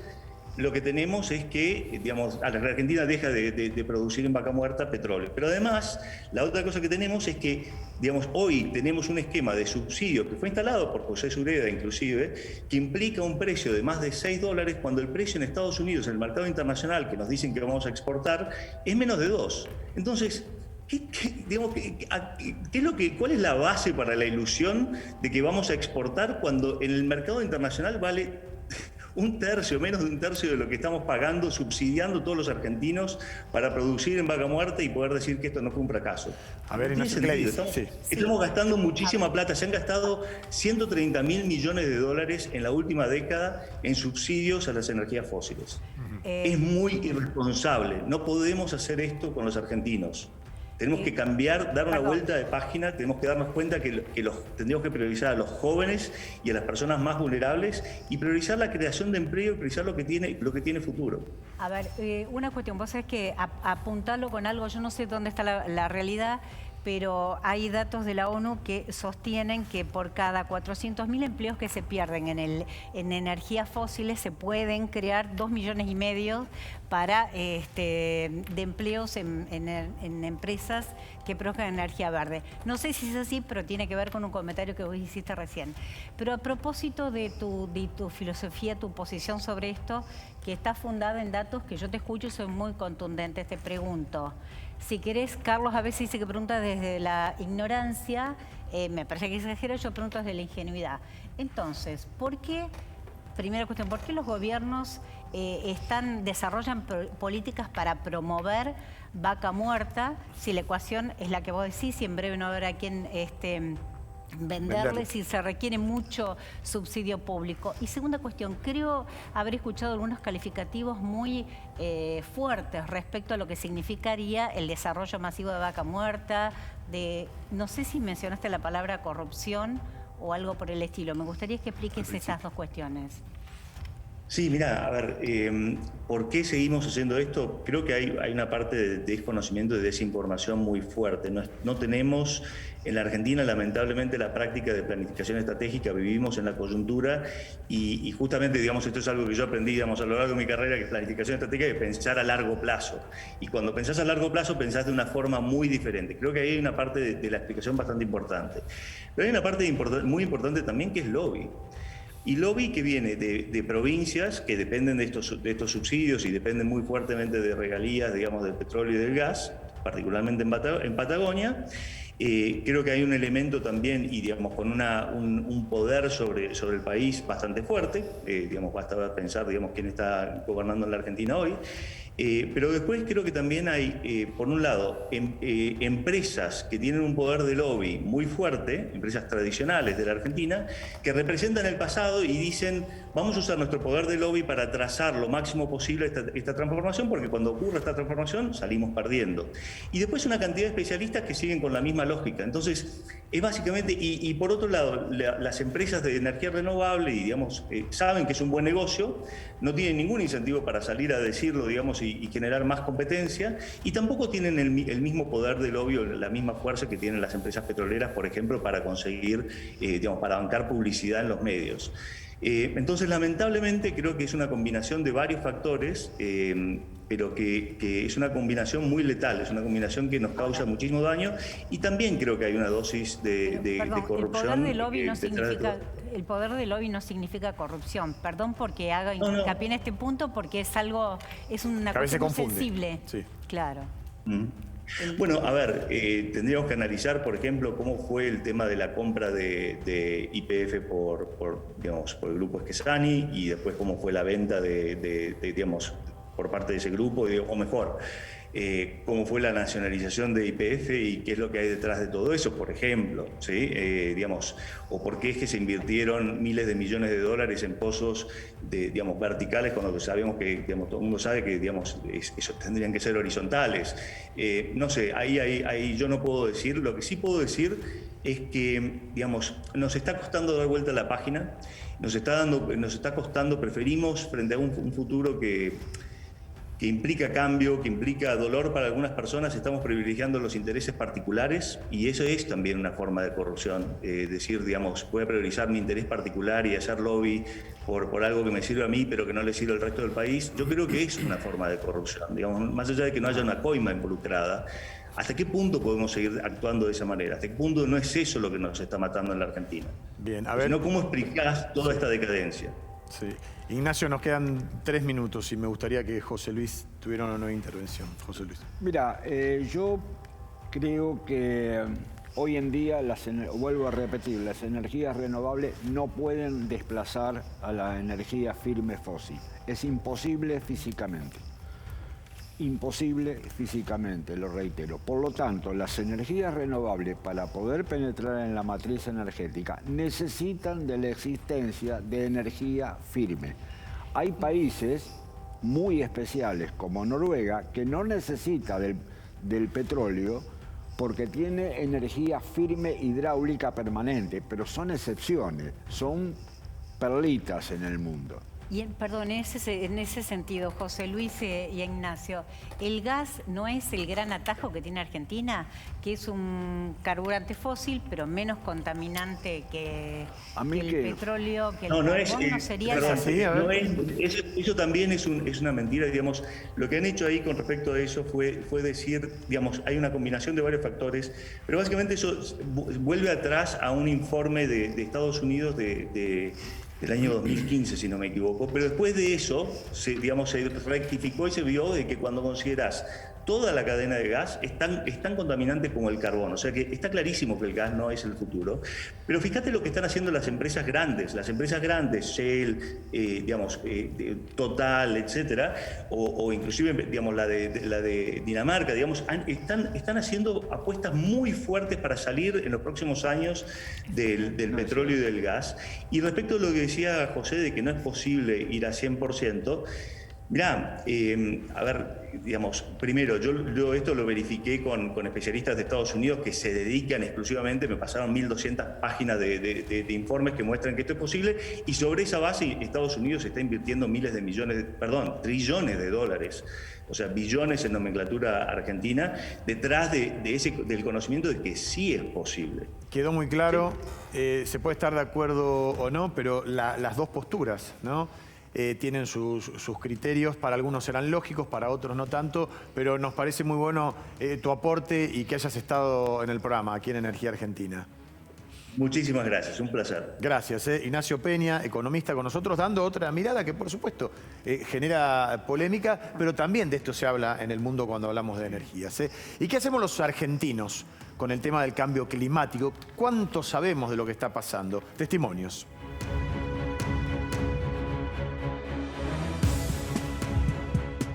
lo que tenemos es que, digamos, la Argentina deja de producir en Vaca Muerta petróleo. Pero además, la otra cosa que tenemos es que, digamos, hoy tenemos un esquema de subsidio que fue instalado por José Sureda, inclusive, que implica un precio de más de $6 cuando el precio en Estados Unidos, en el mercado internacional, que nos dicen que vamos a exportar, es menos de 2. Entonces, ¿cuál es la base para la ilusión de que vamos a exportar cuando en el mercado internacional vale menos de un tercio de lo que estamos pagando, subsidiando todos los argentinos para producir en Vaca Muerta y poder decir que esto no fue un fracaso? A ver, estamos gastando muchísima plata. Se han gastado $130.000 millones en la última década en subsidios a las energías fósiles. Es muy irresponsable. No podemos hacer esto con los argentinos. Tenemos que cambiar, dar una vuelta de página, tenemos que darnos cuenta que tendríamos que priorizar a los jóvenes y a las personas más vulnerables y priorizar la creación de empleo y priorizar lo que tiene futuro. A ver, una cuestión, vos sabés que apuntarlo con algo, yo no sé dónde está la realidad, pero hay datos de la ONU que sostienen que por cada 400.000 empleos que se pierden en energías fósiles se pueden crear 2,5 millones para de empleos en empresas que produzcan energía verde. No sé si es así, pero tiene que ver con un comentario que vos hiciste recién. Pero a propósito de tu filosofía, tu posición sobre esto, que está fundada en datos que yo te escucho y soy muy contundente, te pregunto. Si querés, Carlos a veces dice que pregunta desde la ignorancia, me parece que exagero, yo pregunto desde la ingenuidad. Entonces, primera cuestión, ¿por qué los gobiernos desarrollan políticas para promover Vaca Muerta si la ecuación es la que vos decís y en breve no habrá quien venderle si se requiere mucho subsidio público? Y segunda cuestión, creo haber escuchado algunos calificativos muy fuertes respecto a lo que significaría el desarrollo masivo de Vaca Muerta, no sé si mencionaste la palabra corrupción o algo por el estilo. Me gustaría que expliques estas dos cuestiones. Sí, mira, a ver, ¿por qué seguimos haciendo esto? Creo que hay una parte de desconocimiento y de desinformación muy fuerte. No tenemos en la Argentina, lamentablemente, la práctica de planificación estratégica. Vivimos en la coyuntura y justamente, digamos, esto es algo que yo aprendí, digamos, a lo largo de mi carrera, que planificación estratégica es pensar a largo plazo. Y cuando pensás a largo plazo, pensás de una forma muy diferente. Creo que ahí hay una parte de la explicación bastante importante. Pero hay una parte muy importante también que es lobby. Y lobby que viene de provincias que dependen de estos subsidios y dependen muy fuertemente de regalías, digamos, del petróleo y del gas, particularmente en Patagonia. Creo que hay un elemento también, y digamos, con un poder sobre el país bastante fuerte. Digamos, basta pensar, digamos, quién está gobernando en la Argentina hoy. Pero después creo que también hay, por un lado, empresas que tienen un poder de lobby muy fuerte, empresas tradicionales de la Argentina, que representan el pasado y dicen, vamos a usar nuestro poder de lobby para trazar lo máximo posible esta transformación, porque cuando ocurre esta transformación salimos perdiendo. Y después una cantidad de especialistas que siguen con la misma lógica. Entonces, es básicamente, y por otro lado, las empresas de energía renovable, y digamos, saben que es un buen negocio, no tienen ningún incentivo para salir a decirlo, digamos, y generar más competencia, y tampoco tienen el mismo poder de lobby o la misma fuerza que tienen las empresas petroleras, por ejemplo, para conseguir, digamos, para bancar publicidad en los medios. Entonces, lamentablemente, creo que es una combinación de varios factores, pero que es una combinación muy letal, es una combinación que nos causa muchísimo daño, y también creo que hay una dosis de corrupción. El poder del lobby no significa corrupción. Perdón porque haga hincapié en este punto, porque es una cosa muy sensible. Sí. Claro. Bueno, a ver, tendríamos que analizar, por ejemplo, cómo fue el tema de la compra de YPF por el grupo Esquezani y después cómo fue la venta por parte de ese grupo, o mejor, cómo fue la nacionalización de YPF y qué es lo que hay detrás de todo eso, por ejemplo, ¿sí? O por qué es que se invirtieron miles de millones de dólares en pozos verticales cuando sabemos que todo el mundo sabe que esos tendrían que ser horizontales. No sé, ahí yo no puedo decir. Lo que sí puedo decir es que nos está costando dar vuelta a la página, nos está costando, preferimos frente a un futuro que implica cambio, que implica dolor para algunas personas, estamos privilegiando los intereses particulares y eso es también una forma de corrupción. Voy a priorizar mi interés particular y hacer lobby por algo que me sirve a mí pero que no le sirve al resto del país. Yo creo que es una forma de corrupción, más allá de que no haya una coima involucrada. ¿Hasta qué punto podemos seguir actuando de esa manera? ¿Hasta qué punto no es eso lo que nos está matando en la Argentina? Bien, a ver. Sino, ¿cómo explicás toda esta decadencia? Sí. Ignacio, nos quedan 3 minutos y me gustaría que José Luis tuviera una nueva intervención. José Luis. Mira, yo creo que hoy en día, vuelvo a repetir, las energías renovables no pueden desplazar a la energía firme fósil. Es imposible físicamente. Imposible físicamente, lo reitero. Por lo tanto, las energías renovables, para poder penetrar en la matriz energética, necesitan de la existencia de energía firme. Hay países muy especiales, como Noruega, que no necesita del petróleo porque tiene energía firme hidráulica permanente, pero son excepciones, son perlitas en el mundo. Y perdón, en ese sentido, José Luis y Ignacio, ¿el gas no es el gran atajo que tiene Argentina? Que es un carburante fósil, pero menos contaminante que el petróleo, que el carbón, ¿no sería así? Eso también es una mentira, Lo que han hecho ahí con respecto a eso fue decir, hay una combinación de varios factores, pero básicamente eso vuelve atrás a un informe de Estados Unidos del año 2015, si no me equivoco, pero después de eso se rectificó y se vio de que cuando consideras toda la cadena de gas es tan contaminante como el carbón. O sea que está clarísimo que el gas no es el futuro. Pero fíjate lo que están haciendo las empresas grandes. Las empresas grandes, Shell, Total, etcétera, o inclusive la de Dinamarca, están haciendo apuestas muy fuertes para salir en los próximos años del petróleo y del gas. Y respecto a lo que decía José de que no es posible ir a 100%, mirá, primero, yo esto lo verifiqué con especialistas de Estados Unidos que se dedican exclusivamente, me pasaron 1.200 páginas de informes que muestran que esto es posible, y sobre esa base Estados Unidos está invirtiendo trillones de dólares, o sea, billones en nomenclatura argentina, detrás del conocimiento de que sí es posible. Quedó muy claro, sí. Se puede estar de acuerdo o no, pero las dos posturas, ¿no? Tienen sus criterios, para algunos serán lógicos, para otros no tanto, pero nos parece muy bueno tu aporte y que hayas estado en el programa aquí en Energía Argentina. Muchísimas gracias, un placer. Gracias. Ignacio Peña, economista con nosotros, dando otra mirada que por supuesto genera polémica, pero también de esto se habla en el mundo cuando hablamos de energías. ¿Y qué hacemos los argentinos con el tema del cambio climático? ¿Cuánto sabemos de lo que está pasando? Testimonios.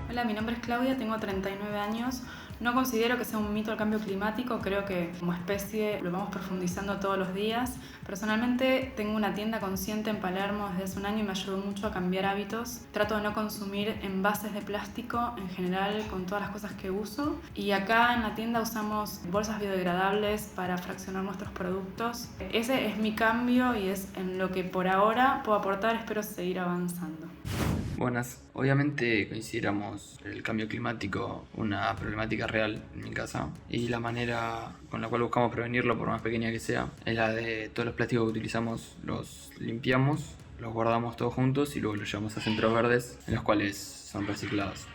Hola, mi nombre es Claudia, tengo 39 años. No considero que sea un mito el cambio climático, creo que como especie lo vamos profundizando todos los días. Personalmente tengo una tienda consciente en Palermo desde hace un año y me ayudó mucho a cambiar hábitos. Trato de no consumir envases de plástico en general con todas las cosas que uso. Y acá en la tienda usamos bolsas biodegradables para fraccionar nuestros productos. Ese es mi cambio y es en lo que por ahora puedo aportar, espero seguir avanzando. Buenas. Obviamente consideramos el cambio climático una problemática real en mi casa y la manera con la cual buscamos prevenirlo, por más pequeña que sea, es la de todos los plásticos que utilizamos los limpiamos, los guardamos todos juntos y luego los llevamos a centros verdes en los cuales son reciclados.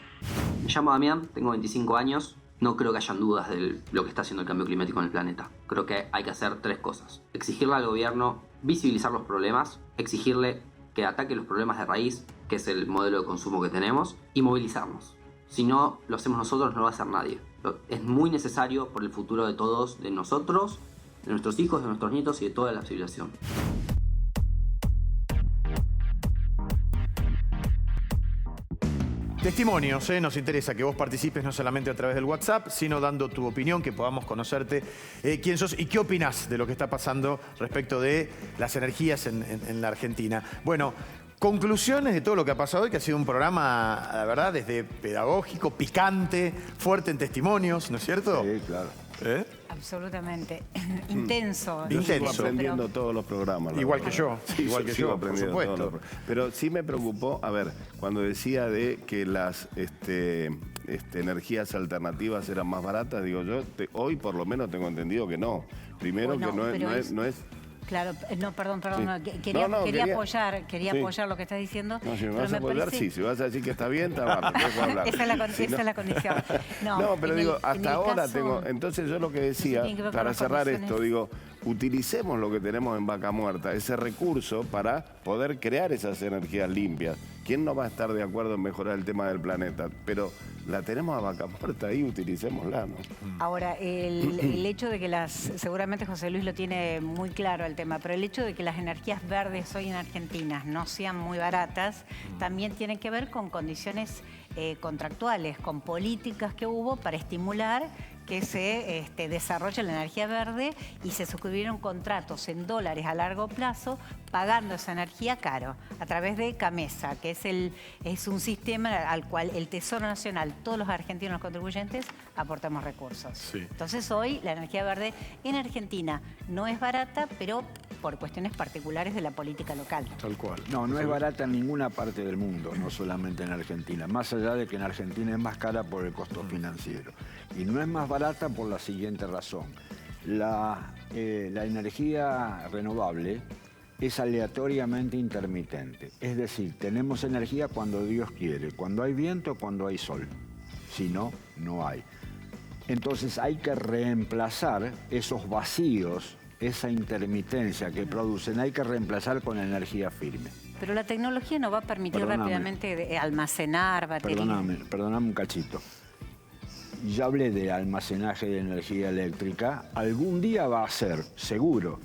Me llamo Damián, tengo 25 años. No creo que hayan dudas de lo que está haciendo el cambio climático en el planeta. Creo que hay que hacer 3 cosas. Exigirle al gobierno visibilizar los problemas, exigirle que ataque los problemas de raíz, que es el modelo de consumo que tenemos, y movilizarnos. Si no lo hacemos nosotros, no lo va a hacer nadie. Es muy necesario por el futuro de todos, de nosotros, de nuestros hijos, de nuestros nietos y de toda la civilización. Testimonios, nos interesa que vos participes no solamente a través del WhatsApp, sino dando tu opinión, que podamos conocerte quién sos y qué opinás de lo que está pasando respecto de las energías en la Argentina. Bueno, conclusiones de todo lo que ha pasado hoy, que ha sido un programa, la verdad, desde pedagógico, picante, fuerte en testimonios, ¿no es cierto? Sí, claro. Absolutamente. Intenso. Yo sigo aprendiendo todos los programas. Igual que yo, Sí, igual que sigo yo, por aprendiendo supuesto. todos los Pero sí me preocupó, a ver, cuando decía de que las energías alternativas eran más baratas, digo yo, hoy por lo menos tengo entendido que no. Primero Bueno, que no es. Claro, no, perdón, Sí. no, quería apoyar lo que estás diciendo. No, si me pero vas a apoyar, parece- sí. Si vas a decir que está bien, está mal. te dejo hablar. Esa es la condición. No, pero en digo, en hasta el ahora caso- tengo... Entonces yo lo que decía, tiene que ver con para las cerrar condiciones. esto, digo, utilicemos lo que tenemos en Vaca Muerta, ese recurso para poder crear esas energías limpias. ¿Quién no va a estar de acuerdo en mejorar el tema del planeta? Pero la tenemos a Vaca Muerta ahí, utilicémosla, ¿no? Ahora, el hecho de que seguramente José Luis lo tiene muy claro el tema, pero el hecho de que las energías verdes hoy en Argentina no sean muy baratas, también tiene que ver con condiciones contractuales, con políticas que hubo para estimular que se desarrolle la energía verde y se suscribieron contratos en dólares a largo plazo pagando esa energía caro a través de CAMESA, que es un sistema al cual el Tesoro Nacional, todos los argentinos, los contribuyentes, aportamos recursos. Sí. Entonces hoy la energía verde en Argentina no es barata, pero por cuestiones particulares de la política local. Tal cual. No es barata en ninguna parte del mundo, no solamente en Argentina. Más allá de que en Argentina es más cara por el costo financiero. Y no es más barata por la siguiente razón. La energía renovable es aleatoriamente intermitente. Es decir, tenemos energía cuando Dios quiere, cuando hay viento, cuando hay sol. Si no, no hay. Entonces hay que reemplazar esos vacíos, esa intermitencia que producen, hay que reemplazar con energía firme. Pero la tecnología nos va a permitir Perdóname. rápidamente almacenar baterías. Perdóname un cachito. Ya hablé de almacenaje de energía eléctrica. Algún día va a ser, seguro,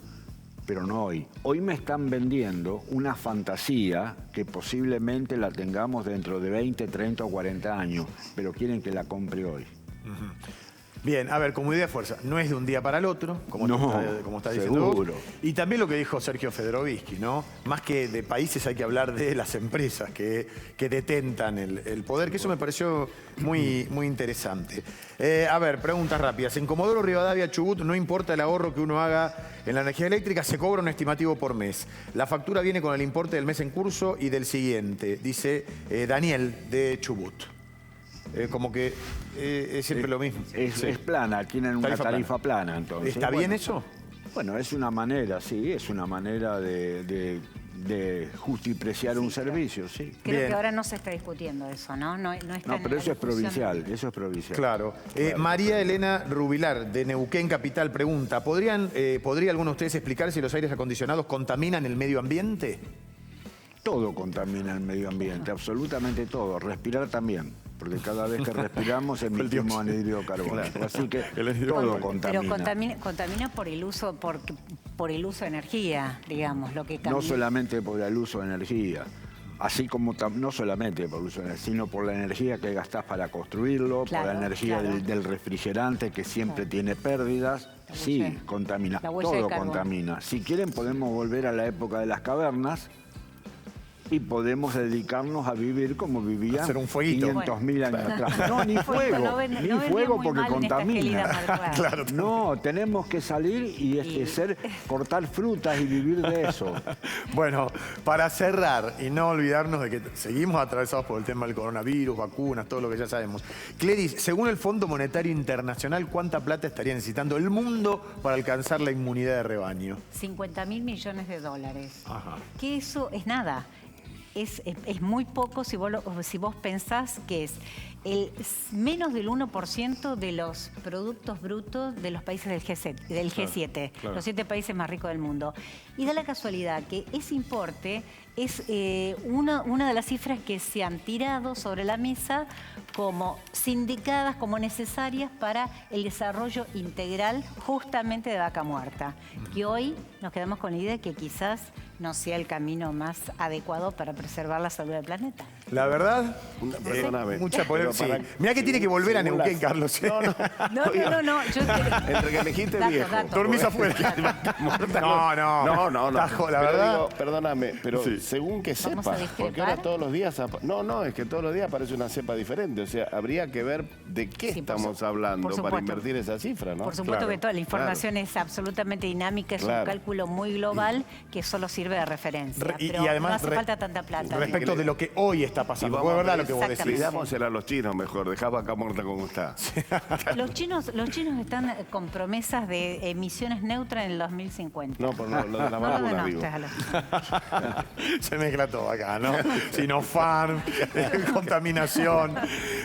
pero no hoy. Hoy me están vendiendo una fantasía que posiblemente la tengamos dentro de 20, 30 o 40 años, pero quieren que la compre hoy. Bien, a ver, como idea de fuerza, no es de un día para el otro, como está diciendo vos. seguro. Y también lo que dijo Sergio Federovisky, ¿no? Más que de países hay que hablar de las empresas que detentan el poder, que eso me pareció muy interesante. A ver, preguntas rápidas. En Comodoro Rivadavia, Chubut, no importa el ahorro que uno haga en la energía eléctrica, se cobra un estimativo por mes. La factura viene con el importe del mes en curso y del siguiente, dice Daniel de Chubut. Como que es siempre lo mismo. Es plana, tienen una tarifa plana entonces. ¿Está bien eso? Bueno, es una manera, sí, es una manera de justipreciar un servicio, sí. Creo que ahora no se está discutiendo eso, ¿no? No está No, en pero la eso es discusión. provincial, eso es provincial. Claro. María Elena Rubilar, de Neuquén Capital, pregunta, ¿podría alguno de ustedes explicar si los aires acondicionados contaminan el medio ambiente? Todo contamina el medio ambiente, absolutamente todo. Respirar también, porque cada vez que respiramos emitimos anhídrido carbónico. Así que todo contamina. Pero contamina por el uso de energía, digamos, lo que cambia. No solamente por el uso de energía, así como no solamente por el uso de energía, sino por la energía que gastás para construirlo, Claro, por la energía claro. del refrigerante que siempre tiene pérdidas. Sí, huella. contamina, La huella de todo carbono. contamina. Si quieren podemos volver a la época de las cavernas y podemos dedicarnos a vivir como vivían Hacer un fueguito. 500.000 años atrás. No, ni Fuego, fuego, no vendría ni fuego muy porque mal en esta contamina. gelida marcada. Claro. No, tenemos que salir y cortar frutas y vivir de eso. Bueno, para cerrar y no olvidarnos de que seguimos atravesados por el tema del coronavirus, vacunas, todo lo que ya sabemos. Cleris, según el Fondo Monetario Internacional, ¿cuánta plata estaría necesitando el mundo para alcanzar la inmunidad de rebaño? 50.000 millones de dólares. Ajá. Que eso es nada. Es muy poco si vos pensás que es menos del 1% de los productos brutos de los países del G7, Claro. los 7 países más ricos del mundo. Y da la casualidad que ese importe es una de las cifras que se han tirado sobre la mesa como sindicadas, como necesarias para el desarrollo integral justamente de Vaca Muerta. Y hoy nos quedamos con la idea de que quizás no sea el camino más adecuado para preservar la salud del planeta. La verdad, perdóname. mucha polémica. Sí. Mirá que tiene que volver a Neuquén, Carlos. No. Yo Entre que elegiste viejo. Dormís afuera. No. Tajo, la verdad. Digo, perdóname, pero según que sepa, porque ahora todos los días... es que todos los días aparece una cepa diferente. O sea, habría que ver de qué estamos hablando para invertir esa cifra, ¿no? Por supuesto que toda la información es absolutamente dinámica, es un cálculo muy global que solo sirve de referencia. Y pero además, no hace falta tanta plata. Respecto de lo que hoy está pasando. Es verdad lo que vos decís. Pidámosela a los chinos mejor, dejá Vaca Muerta como está. Los chinos están con promesas de emisiones neutras en el 2050. No, por lo de la vacuna, digo. Se mezcla todo acá, ¿no? Sinopharm, contaminación.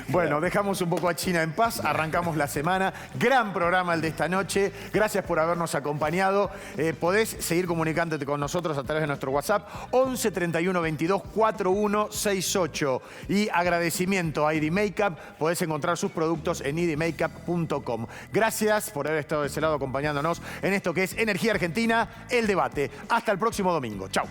Bueno, dejamos un poco a China en paz, arrancamos la semana. Gran programa el de esta noche. Gracias por habernos acompañado. Podés seguir comunicándote con nosotros a través de nuestro WhatsApp 11 31 22 4168. Y agradecimiento a ID Makeup. Podés encontrar sus productos en idmakeup.com. Gracias por haber estado de ese lado acompañándonos en esto que es Energía Argentina, el debate. Hasta el próximo domingo. Chau.